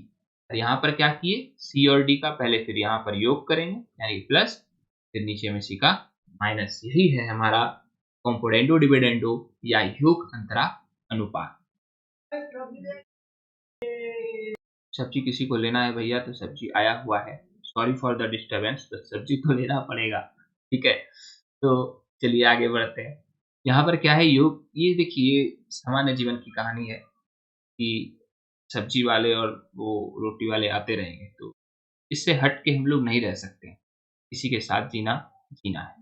और यहाँ पर क्या किए, c और d का पहले फिर यहाँ पर योग करेंगे यानी कि प्लस, फिर नीचे में c का माइनस। यही है हमारा कॉम्पोनेंडो डिविडेंडो या योग अंतरा अनुपात। सब्जी किसी को लेना है भैया, तो सब्जी आया हुआ है, सॉरी फॉर द डिस्टर्बेंस, तो सब्जी तो लेना पड़ेगा। ठीक है, तो चलिए आगे बढ़ते हैं। यहाँ पर क्या है योग, ये देखिए सामान्य जीवन की कहानी है कि सब्जी वाले और वो रोटी वाले आते रहेंगे, तो इससे हट के हम लोग नहीं रह सकते। इसी के साथ जीना जीना है।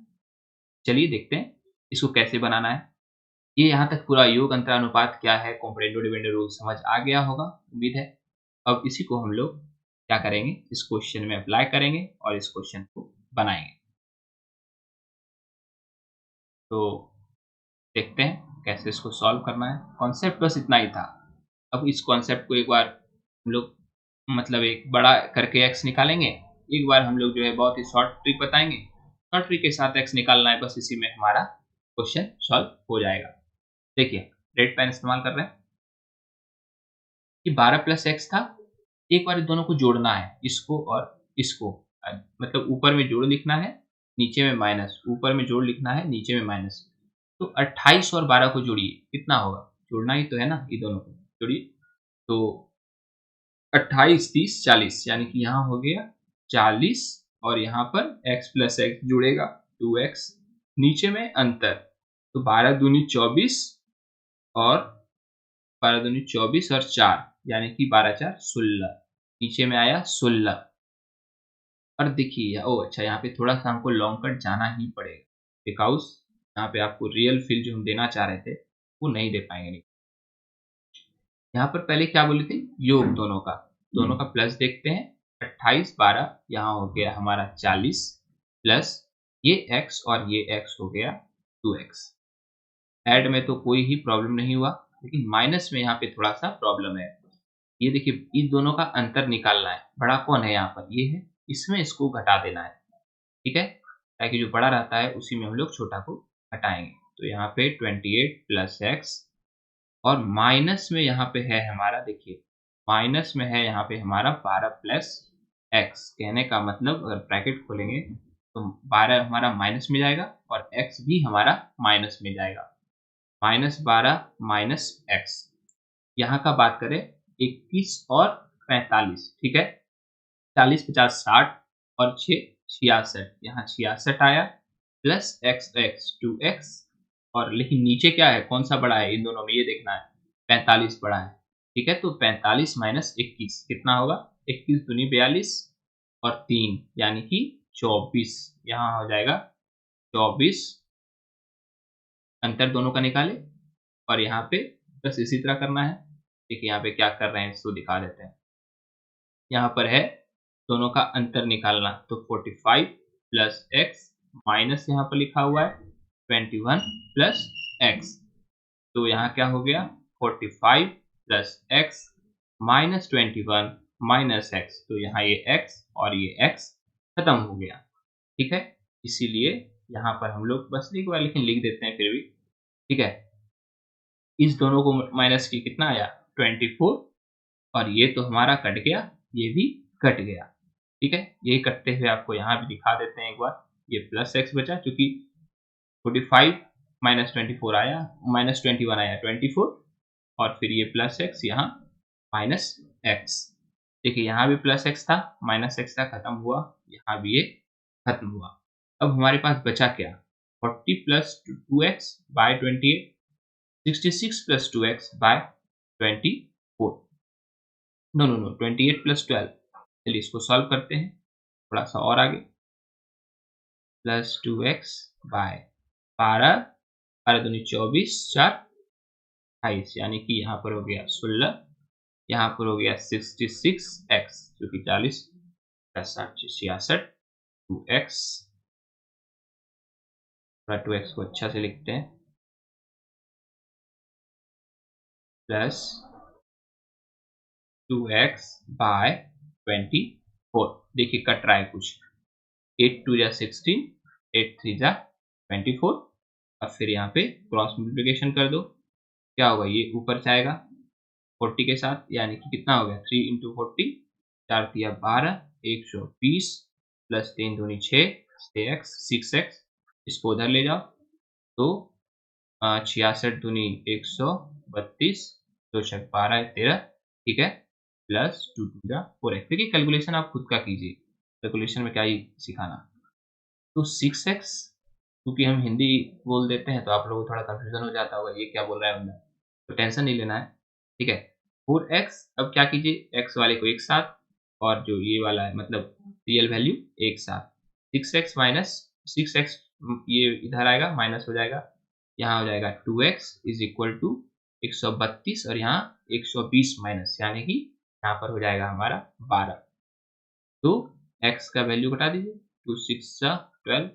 चलिए देखते हैं इसको कैसे बनाना है। ये यहाँ तक पूरा योग अंतरानुपात क्या है, कॉम्परेंडो डिविडेंड रूल समझ आ गया होगा, उम्मीद है। अब इसी को हम लोग क्या करेंगे, इस क्वेश्चन में अप्लाई करेंगे और इस क्वेश्चन को बनाएंगे। तो देखते हैं कैसे इसको सॉल्व करना है। कॉन्सेप्ट बस इतना ही था। अब इस कॉन्सेप्ट को एक बार हम लोग मतलब एक बड़ा करके एक्स निकालेंगे। एक बार हम लोग जो है बहुत ही शॉर्ट ट्रिक बताएंगे। शॉर्ट ट्रिक के साथ एक्स निकालना है, बस इसी में हमारा क्वेश्चन सॉल्व हो जाएगा। देखिए रेड पेन इस्तेमाल कर रहे हैं कि 12 प्लस एक्स था। एक बार इन दोनों को जोड़ना है, इसको और इसको। मतलब ऊपर में जोड़ लिखना है, नीचे में माइनस। ऊपर में जोड़ लिखना है, नीचे में माइनस। तो 28 और 12 को जोड़िए, कितना होगा? जोड़ना ही तो है ना, ये दोनों को जोड़िए। तो 28, 30, 40 यानी कि यहाँ हो गया 40 और यहाँ पर x प्लस एक्स जुड़ेगा 2x। नीचे में अंतर, तो 12 दूनी 24 और 12 दूनी 24 और 4 यानी कि 12 4 16। नीचे में आया 16। और देखिए ओ अच्छा, यहाँ पे थोड़ा सा हमको लॉन्ग कट जाना ही पड़ेगा, बिकॉज यहाँ पे आपको रियल फील जो हम देना चाह रहे थे वो नहीं दे पाएंगे। नहीं, यहाँ पर पहले क्या बोले थे, योग दोनों का प्लस देखते हैं। 28 12 यहाँ हो गया हमारा 40 प्लस ये x और ये x हो गया 2x। ऐड में तो कोई ही प्रॉब्लम नहीं हुआ, लेकिन माइनस में यहाँ पे थोड़ा सा प्रॉब्लम है। ये देखिए इन दोनों का अंतर निकालना है। बड़ा कौन है यहाँ पर, ये है, इसमें इसको घटा देना है, ठीक है, ताकि जो बड़ा रहता है उसी में हम लोग छोटा को घटाएंगे। तो यहाँ पे 28 प्लस एक्स और माइनस में यहाँ पे है हमारा, देखिए माइनस में है यहाँ पे हमारा 12 प्लस एक्स। कहने का मतलब अगर ब्रैकेट खोलेंगे तो 12 हमारा माइनस में जाएगा और एक्स भी हमारा माइनस में जाएगा। -12 माइनस एक्स। यहाँ का बात करें 21 और 45, ठीक है। 40 50 60 और 6 66, यहाँ 66 आया प्लस एक्स एक्स 2x। और लेकिन नीचे क्या है, कौन सा बड़ा है इन दोनों में, ये देखना है। 45 बड़ा है, ठीक है। तो 45 माइनस 21 कितना होगा, 21 दूनी 42 और 3 यानी कि 24। यहाँ हो जाएगा 24। अंतर दोनों का निकाले और यहाँ पे बस इसी तरह करना है। देखिए यहाँ पे क्या कर रहे हैं इसको दिखा देते हैं। यहाँ पर है दोनों का अंतर निकालना, तो 45 प्लस एक्स माइनस यहाँ पर लिखा हुआ है 21 प्लस एक्स। तो यहाँ क्या हो गया 45 plus x minus 21 minus x. तो यहाँ ये एक्स और ये एक्स खत्म हो गया, ठीक है। इसीलिए यहाँ पर हम लोग बस एक बार लेकिन लिख देते हैं फिर भी, ठीक है। इस दोनों को माइनस की कितना आया 24 और ये तो हमारा कट गया, ये भी कट गया, ठीक है। यही कटते हुए आपको यहाँ भी दिखा देते हैं एक बार। ये प्लस एक्स बचा क्योंकि 45 माइनस 24 आया, माइनस 21 आया 24 और फिर ये प्लस एक्स यहाँ माइनस एक्स। देखिए यहाँ भी प्लस एक्स था, माइनस एक्स था, खत्म हुआ। यहाँ भी ये खत्म हुआ। अब हमारे पास बचा क्या, 40 plus 2x by 28, 66 plus 2x by 24। No no no 28 plus 12। चलिए इसको सॉल्व करते हैं थोड़ा सा और आगे। प्लस 2x बाय 12, 12 दूनी 24, 4 28 यानी कि यहाँ पर हो गया 16। यहाँ पर हो गया 66x जो कि 40 प्लस 66 2x। थोड़ा 2x को अच्छा से लिखते हैं, प्लस 2x बाय 24। देखिए कट रहा है कुछ, 8 2 जा 16, 8 3 जा 24 और फिर यहाँ पे क्रॉस मल्टीप्लिकेशन कर दो। क्या होगा, ये ऊपर जाएगा 40 के साथ यानी कि कितना हो गया 3 इंटू 40, 4 तिया 12, 120 प्लस 3 दूनी 6, 6x। इसको उधर ले जाओ तो 66 दूनी 132, 2 छक 12 13, ठीक है, प्लस 2 टू जा 4x। देखिए कैलकुलेशन आप खुद का कीजिए, कैलकुलेशन में क्या ही सिखाना। तो 6x क्योंकि हम हिंदी बोल देते हैं तो आप लोगों को थोड़ा कन्फ्यूज़न हो जाता होगा, ये क्या बोल रहा है बंदा, तो टेंशन नहीं लेना है, ठीक है। 4x अब क्या कीजिए, x वाले को एक साथ और जो ये वाला है मतलब रियल वैल्यू एक साथ, 6x माइनस 6x ये इधर आएगा माइनस हो जाएगा, यहाँ हो जाएगा 2x इज़ इक्वल टू 132 और यहाँ 120 माइनस यानी कि यहाँ पर हो जाएगा हमारा 12। तो x का वैल्यू घटा दीजिए, 2 6 जा 12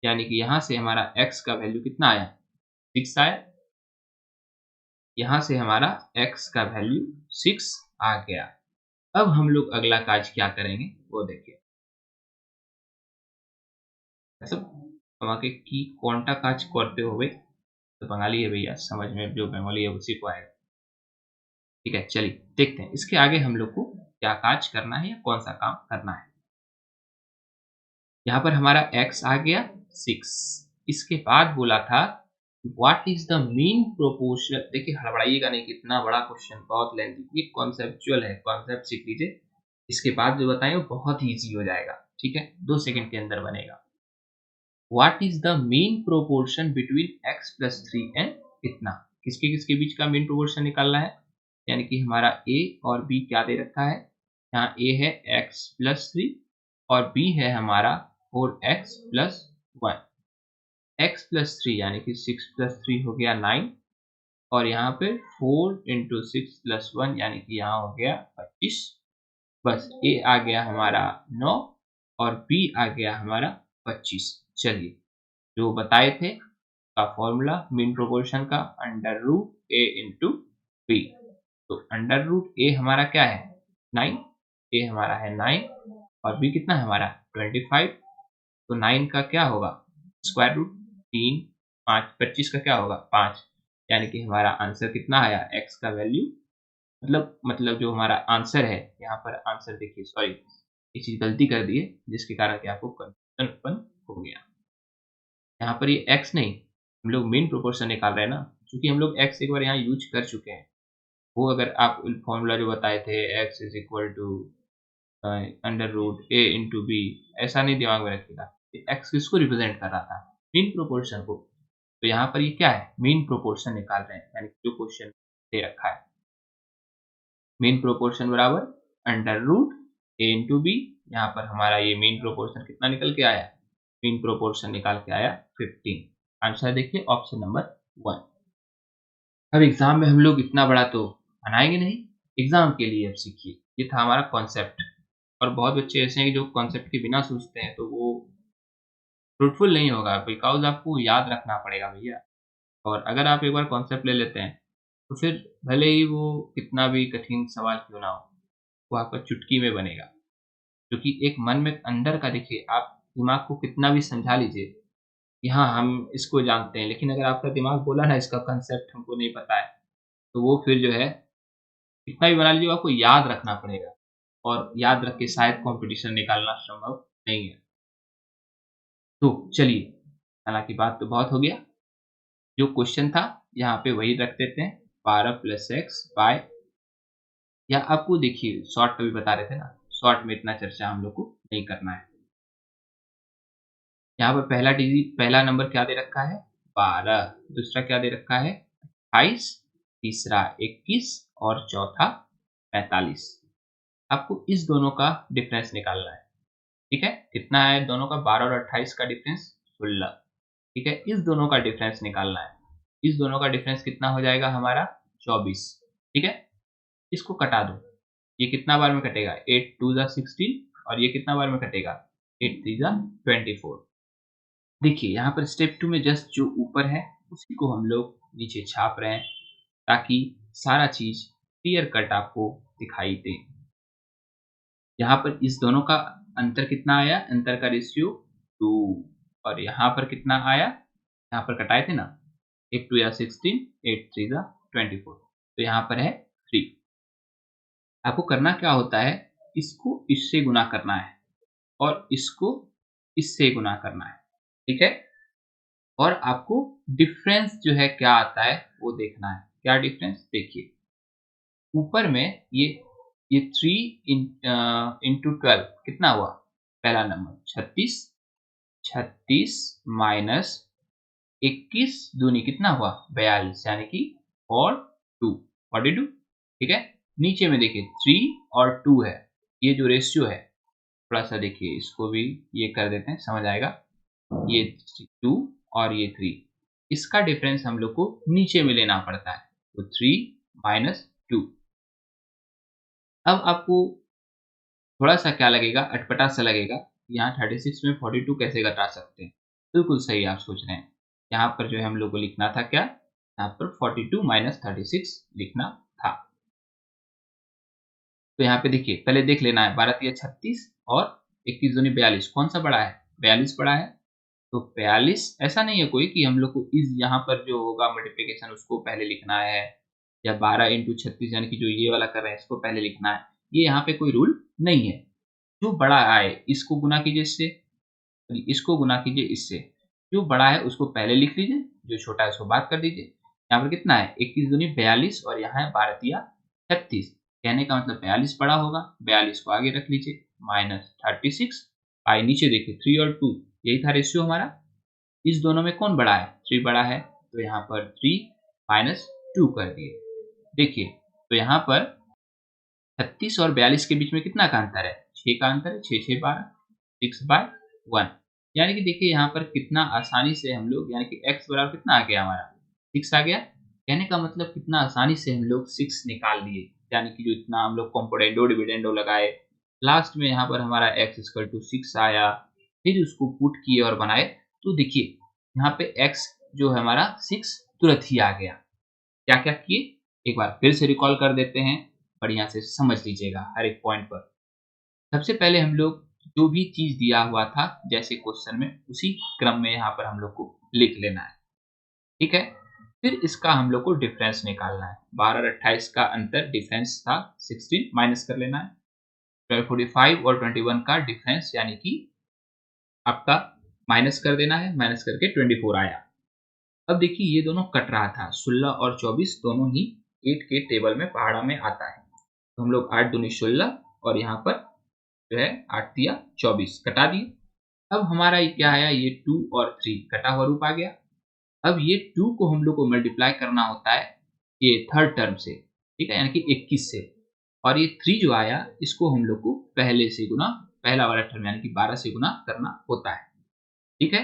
यानी कि यहाँ से हमारा x का वैल्यू कितना आया, 6 आया। यहाँ से हमारा x का वैल्यू 6 आ गया। अब हम लोग अगला काज क्या करेंगे वो देखिए। सब আমাকে কি কোনটা কাজ করতে হবে, तो बंगाली है भैया, समझ में जो बंगाली है उसी को आएगा। ठीक है, चलिए देखते हैं इसके आगे हम लोग को क्या काज करना है या कौन सा काम करना है। यहाँ पर हमारा x आ गया 6, इसके बाद बोला था what is the mean proportion. देखिए हड़बड़ाइएगा नहीं, कितना बड़ा क्वेश्चन, बहुत लेंथी, ये कॉन्सेप्चुअल है, कॉन्सेप्ट सीख लीजिए, इसके बाद जो बताएं वो बहुत ही ईजी हो जाएगा, ठीक है, 2 सेकंड के अंदर बनेगा। What is the mean proportion between x plus 3 and कितना, किसके किसके बीच का मीन प्रोपोर्शन निकालना है, यानी कि हमारा a और b क्या दे रखा है, यहाँ a है x प्लस 3 और b है हमारा 4x प्लस 1, x प्लस 3 यानी कि 6 प्लस 3 हो गया 9 और यहाँ पे 4 इंटू 6 प्लस 1 यानी कि यहाँ हो गया 25, बस a आ गया हमारा 9 और b आ गया हमारा 25। चलिए जो बताए थे का फॉर्मूला मीन प्रोपोर्शन का under root a into B, तो अंडर रूट a हमारा क्या है 9, a हमारा है 9 और b कितना है हमारा 25, तो 9 का क्या होगा स्क्वायर रूट 3 5, 25 का क्या होगा 5, यानी कि हमारा आंसर कितना आया x का वैल्यू, मतलब जो हमारा आंसर है, यहाँ पर आंसर देखिए, सॉरी ये चीज गलती कर दी है जिसके कारण कि आपको कंफ्यूजन उत्पन्न हो गया। यहाँ पर ये x नहीं, हम लोग मेन प्रोपोर्शन निकाल रहे हैं ना, क्योंकि हम लोग x एक बार यहाँ यूज कर चुके हैं, वो अगर आप फॉर्मूला जो बताए थे x is equal to under root a into B, ऐसा नहीं दिमाग में रखिएगा, x किसको रिप्रेजेंट कर रहा था मीन प्रोपोर्शन को, तो यहाँ पर ये क्या है मीन प्रोपोर्शन निकाल रहे हैं, यानी जो क्वेश्चन दे रखा है मीन प्रोपोर्शन बराबर under root a into B, यहाँ पर हमारा ये मीन प्रोपोर्शन कितना निकल के आया, मीन प्रोपोर्शन निकाल के आया 15। आंसर देखिए ऑप्शन नंबर 1। अब एग्जाम में हम लोग इतना बड़ा तो बनाएंगे नहीं, एग्जाम के लिए अब सीखिए, ये था हमारा कॉन्सेप्ट, और बहुत बच्चे ऐसे हैं कि जो कॉन्सेप्ट के बिना सोचते हैं तो वो फ्रूटफुल नहीं होगा, बिकॉज आपको याद रखना पड़ेगा भैया, और अगर आप एक बार कॉन्सेप्ट ले लेते हैं तो फिर भले ही वो कितना भी कठिन सवाल क्यों ना हो, वो आपका चुटकी में बनेगा, क्योंकि एक मन में अंदर का देखिए, आप दिमाग को कितना भी समझा लीजिए कि हाँ हम इसको जानते हैं, लेकिन अगर आपका दिमाग बोला ना इसका कंसेप्ट हमको नहीं पता है, तो वो फिर जो है कितना भी बना लीजिए आपको याद रखना पड़ेगा, और याद रख के शायद कॉम्पिटिशन निकालना संभव नहीं है। तो चलिए, हालांकि बात तो बहुत हो गया, जो क्वेश्चन था यहाँ पे वही रख देते हैं, 12 प्लस एक्स बाय, या आपको देखिए शॉर्ट में भी बता रहे थे ना, शॉर्ट में इतना चर्चा हम लोग को नहीं करना है। यहाँ पर पहला नंबर क्या दे रखा है 12, दूसरा क्या दे रखा है 28, तीसरा 21 और चौथा 45। आपको इस दोनों का डिफरेंस निकालना है, ठीक है, कितना है दोनों का 12 और 28 का डिफरेंस 16, ठीक है, इस दोनों का डिफरेंस निकालना है, इस दोनों का डिफरेंस कितना हो जाएगा हमारा 24, ठीक है, इसको कटा दो, ये कितना बार में कटेगा 8 2 जा 16 और ये कितना बार में कटेगा 8 3 जा 24। देखिए यहाँ पर स्टेप 2 में जस्ट जो ऊपर है उसी को हम लोग नीचे छाप रहे हैं ताकि सारा चीज क्लियर कट आपको दिखाई दे। यहाँ पर इस दोनों का अंतर कितना आया, अंतर का रेशियो 2, और यहाँ पर कितना आया, यहाँ पर कटाए थे ना 8 2 या 16 8 3 जा 24, तो यहाँ पर है 3। आपको करना क्या होता है, इसको इससे गुना करना है और इसको इससे गुना करना है, ठीक है, और आपको डिफरेंस जो है क्या आता है वो देखना है। क्या डिफरेंस देखिए, ऊपर में ये 3 इंटू 12 कितना हुआ, पहला नंबर 36, 36 माइनस 21 दूनी कितना हुआ 42, यानी कि 42, ठीक है। नीचे में देखिए 3 और 2 है, ये जो रेशियो है थोड़ा सा देखिए, इसको भी ये कर देते हैं, समझ आएगा। ये 2 और ये 3, इसका डिफरेंस हम लोग को नीचे में लेना पड़ता है, तो 3 - 2। अब आपको थोड़ा सा क्या लगेगा, अटपटा सा लगेगा, यहाँ 36 में 42 कैसे घटा सकते हैं। बिल्कुल सही आप सोच रहे हैं। यहाँ पर जो है हम लोग को लिखना था क्या, यहाँ पर 42 - 36 लिखना था। तो यहाँ पे देखिए पहले देख लेना है, 12 तिया 36 और 21 दूनी 42, कौन सा बड़ा है, 42 बड़ा है। तो 42 ऐसा नहीं है कोई कि हम लोग को इस यहाँ पर जो होगा मल्टीप्लिकेशन उसको पहले लिखना है, या 12 इंटू 36 यानी कि जो ये वाला कर रहे हैं इसको पहले लिखना है, ये यहाँ पे कोई रूल नहीं है। जो बड़ा आए इसको गुना कीजिए इससे, इसको गुना कीजिए इससे, जो बड़ा है उसको पहले लिख लीजिए, जो छोटा है उसको बात कर दीजिए। यहाँ पर कितना है, 21 दूनी 42 और यहाँ है 12 तिया 36, कहने का मतलब 42 बड़ा होगा, 42 को आगे रख लीजिए, -36 बाई नीचे देखिए 3 और 2, यही था रेशियो हमारा। इस दोनों में कौन बड़ा है, 3 बड़ा है, तो यहाँ पर 3 - 2 कर दिए। देखिए तो यहाँ पर 36 और 42 के बीच में कितना का अंतर है, 6 का अंतर है, 6 6 12, 6/1, यानी कि देखिए यहाँ पर कितना आसानी से हम लोग, यानी कि x बराबर कितना आ गया हमारा, 6 आ गया। कहने का मतलब कितना आसानी से हम लोग 6 निकाल लिए, यानी कि जो इतना हम लोग कंपोनेंडो डिविडेंडो लगाए, लास्ट में यहाँ पर हमारा x = 6 आया, फिर उसको पुट किए और बनाए, तो देखिए यहाँ पे x जो है हमारा 6 तुरंत ही आ गया। क्या क्या किए, एक बार फिर से रिकॉल कर देते हैं, बढ़िया से समझ लीजिएगा हर एक पॉइंट पर। सबसे पहले हम लोग जो भी चीज दिया हुआ था जैसे क्वेश्चन में, उसी क्रम में यहाँ पर हम लोग को लिख लेना है, ठीक है। फिर इसका हम लोग को डिफरेंस निकालना है, 12 और 28 का अंतर डिफरेंस था 16, माइनस कर लेना है। 1245 और 21 का डिफरेंस यानी कि आपका माइनस कर देना है, माइनस करके 24 आया। अब देखिए ये दोनों कट रहा था, 16 और 24 दोनों ही 8 के टेबल में पहाड़ा में आता है, तो हम लोग 8 दूनी 16 और यहाँ पर जो है 8 तिया 24 कटा दिए। अब हमारा ये क्या आया, ये 2 और 3 कटा हुआ रूप आ गया। अब ये 2 को हम लोग को मल्टीप्लाई करना होता है ये थर्ड टर्म से, ठीक है, यानी कि 21 से, और ये 3 जो आया इसको हम लोग को पहले से गुना, पहला वाला टर्म यानी कि 12 से गुना करना होता है, ठीक है।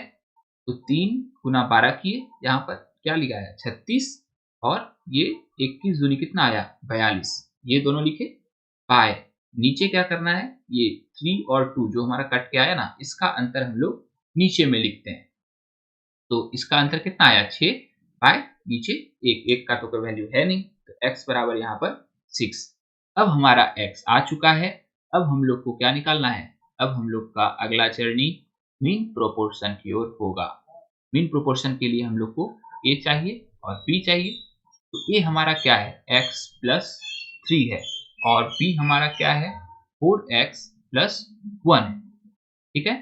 तो 3 गुना 12 किए, यहाँ पर क्या लिखा है 36, और ये 21 दूनी कितना आया 42, ये दोनों लिखे बाय, नीचे क्या करना है, ये 3 और 2 जो हमारा कट के आया ना, इसका अंतर हम लोग नीचे में लिखते हैं। तो इसका अंतर कितना आया 6 बाय नीचे 1, 1 का तो कोई वैल्यू है नहीं, तो x बराबर यहाँ पर 6। अब हमारा x आ चुका है। अब हम लोग को क्या निकालना है, अब हम लोग का अगला चरणी मीन प्रोपोर्शन की ओर होगा। मीन प्रोपोर्शन के लिए हम लोग को a चाहिए और b चाहिए। तो a हमारा क्या है, x प्लस 3 है, और b हमारा क्या है 4x प्लस 1 है, ठीक है।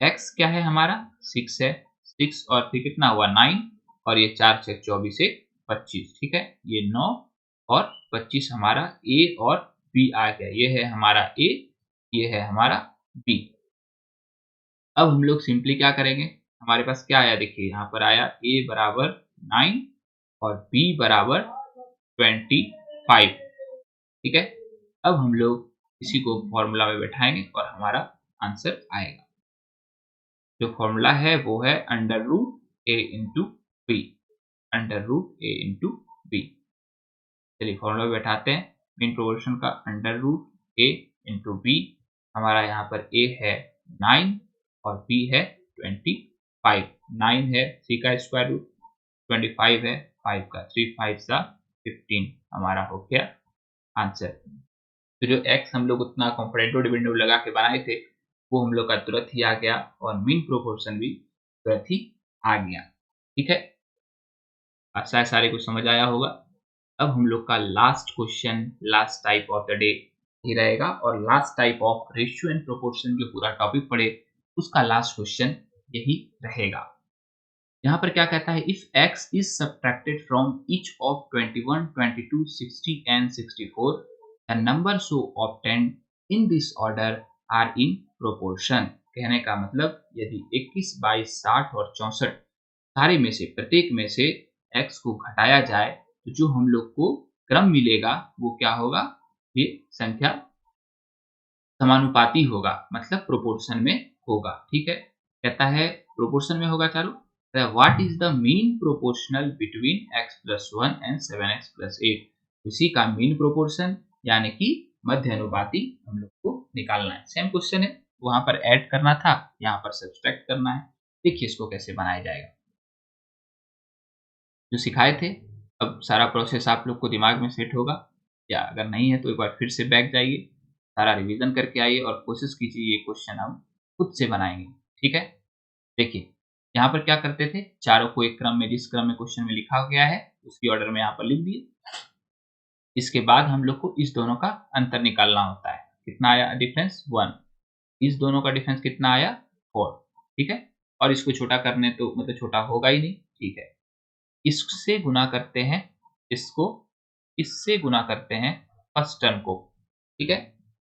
x क्या है हमारा 6 है, 6 और फिर कितना हुआ 9, और ये 4 6 24 1 25, ठीक है, ये 9 और 25 हमारा a और b आ गया, ये है हमारा a, ये है हमारा b। अब हम लोग सिंपली क्या करेंगे, हमारे पास क्या आया देखिए, यहाँ पर आया a बराबर 9 और b बराबर 25, ठीक है। अब हम लोग इसी को फॉर्मूला में बैठाएंगे और हमारा आंसर आएगा। जो फॉर्मूला है वो है √a into B, √a into B. चलिए फॉर्मूला में बैठाते हैं, मीन प्रोपोर्शन का √a इंटू बी, हमारा यहाँ पर a है 9 और b है 25। 9 है 3 का स्क्वायर रूट, 25 है 5 का, 3 5 सा 15 हमारा हो गया आंसर। तो जो x हम लोग उतना कंपोनेंटो डिविडेंडो लगा के बनाए थे वो हम लोग का तुरंत ही आ गया, और मीन प्रोपोर्शन भी तुरंत ही आ गया, ठीक है। आशा है सारे कुछ समझ आया होगा। अब हम लोग का last question, last type of the day ही रहेगा, और last type of ratio and proportion जो पूरा टॉपिक पढ़े उसका लास्ट क्वेश्चन यही रहेगा। यहाँ पर क्या कहता है, if x is subtracted from each of 21 22 60 and 64, the number so obtained in this order are in proportion. कहने का मतलब यदि 21 22 60 और 64 सारे में से, प्रत्येक में से x को घटाया जाए तो जो हम लोग को क्रम मिलेगा वो क्या होगा, ये संख्या समानुपाती होगा, मतलब प्रोपोर्शन में होगा। ठीक है, कहता है प्रोपोर्शन में होगा। चालू, what is the mean proportional between x plus 1 and 7x plus 8। उसी का मीन प्रोपोर्शन यानी कि मध्य अनुपाती हम लोग को निकालना है। सेम क्वेश्चन है, वहां पर ऐड करना था, यहाँ पर सब्सट्रैक्ट करना है। देखिए इसको कैसे बनाया जाएगा, जो सिखाए थे। अब सारा प्रोसेस आप लोग को दिमाग में सेट होगा, या अगर नहीं है तो एक बार फिर से बैक जाइए, सारा रिवीजन करके आइए और कोशिश कीजिए ये क्वेश्चन हम खुद से बनाएंगे। ठीक है, देखिए यहाँ पर क्या करते थे, चारों को एक क्रम में, जिस क्रम में क्वेश्चन में लिखा गया है उसी ऑर्डर में यहाँ पर लिख दिए। इसके बाद हम लोग को इस दोनों का अंतर निकालना होता है। कितना आया डिफरेंस, 1। इस दोनों का डिफरेंस कितना आया, 4। ठीक है, और इसको छोटा करने तो मतलब छोटा होगा ही नहीं। ठीक है, इससे गुना करते हैं, इसको इससे गुना करते हैं फर्स्ट टर्म को। ठीक है,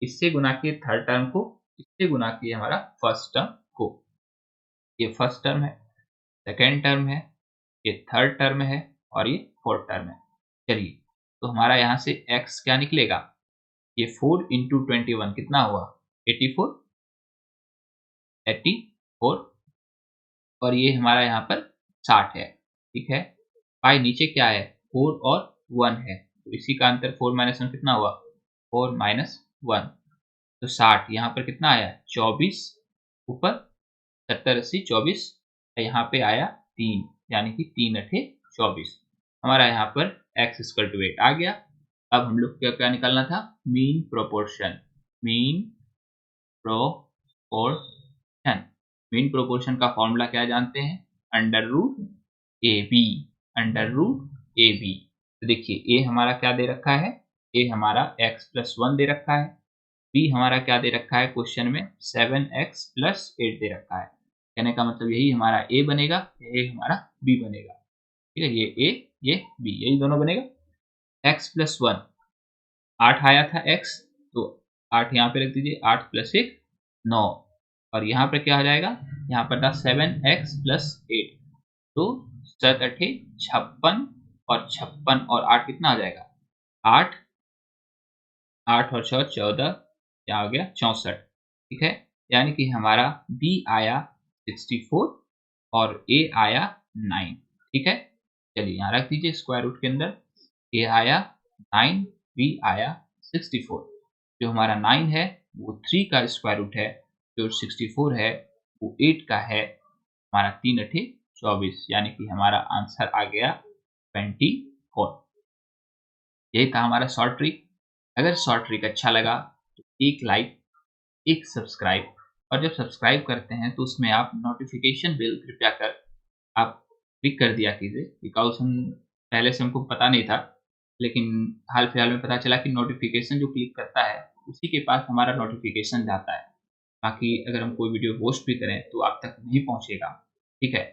इससे गुना किए थर्ड टर्म को, इससे गुना किए हमारा फर्स्ट टर्म को। ये फर्स्ट टर्म है, सेकेंड टर्म है, ये थर्ड टर्म है और ये फोर्थ टर्म है। चलिए, तो हमारा यहाँ से x क्या निकलेगा, ये 4 इंटू 21 कितना हुआ, 84, 84, और ये हमारा यहाँ पर 60 है। ठीक है, पाई नीचे क्या है, 4 और 1 है, तो इसी का अंतर 4 माइनस 1 कितना हुआ, 4 माइनस 1, तो 60। यहाँ पर कितना आया, 24, ऊपर 70 80 24, यहाँ पे आया 3, यानी कि 3 अठे 24। हमारा यहाँ पर x इक्वल टू 8 आ गया। अब हम लोग क्या क्या निकालना था, mean proportion. Mean proportion, mean proportion का फॉर्मूला क्या जानते हैं, under root A B, under root A B. तो देखिए a हमारा क्या दे रखा है, a हमारा x प्लस 1 दे रखा है, b हमारा क्या दे रखा है क्वेश्चन में, 7x प्लस 8 दे रखा है। कहने का मतलब यही हमारा a बनेगा, यही हमारा b बनेगा। ठीक है, ये a ये b, यही दोनों बनेगा। x प्लस 1, 8 आया था x, तो 8 यहाँ पे रख दीजिए, 8 प्लस 1 9, और यहाँ पर क्या हो जाएगा, यहाँ पर था 7x प्लस 8, तो 7 अठे 56, और 56 और 8 कितना आ जाएगा, 8, 8 और 6 14, क्या हो गया 64। ठीक है, यानी कि हमारा b आया 64 और a आया 9। ठीक है, चलिए यहाँ रख दीजिए स्क्वायर रूट के अंदर, a आया 9, b आया 64। जो हमारा 9 है वो 3 का स्क्वायर रूट है, जो 64 है वो 8 का है। हमारा 3 अठे 24, यानी कि हमारा आंसर आ गया 24। यही था हमारा शॉर्ट ट्रिक। अगर शॉर्ट ट्रिक अच्छा लगा तो एक लाइक, एक सब्सक्राइब, और जब सब्सक्राइब करते हैं तो उसमें आप नोटिफिकेशन बेल कृपया कर आप क्लिक कर दिया कीजिए, बिकॉज हम पहले से हमको पता नहीं था, लेकिन हाल फिलहाल में पता चला कि नोटिफिकेशन जो क्लिक करता है उसी के पास हमारा नोटिफिकेशन जाता है। बाकी अगर हम कोई वीडियो पोस्ट भी करें तो आप तक नहीं पहुंचेगा। ठीक है,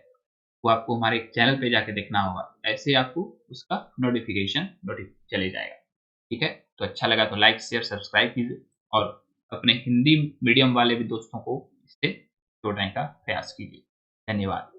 वो आपको हमारे चैनल पे जाके देखना होगा, ऐसे आपको उसका नोटिफिकेशन चले जाएगा। ठीक है, तो अच्छा लगा तो लाइक शेयर सब्सक्राइब कीजिए, और अपने हिंदी मीडियम वाले भी दोस्तों को इससे जोड़ने का प्रयास कीजिए। धन्यवाद।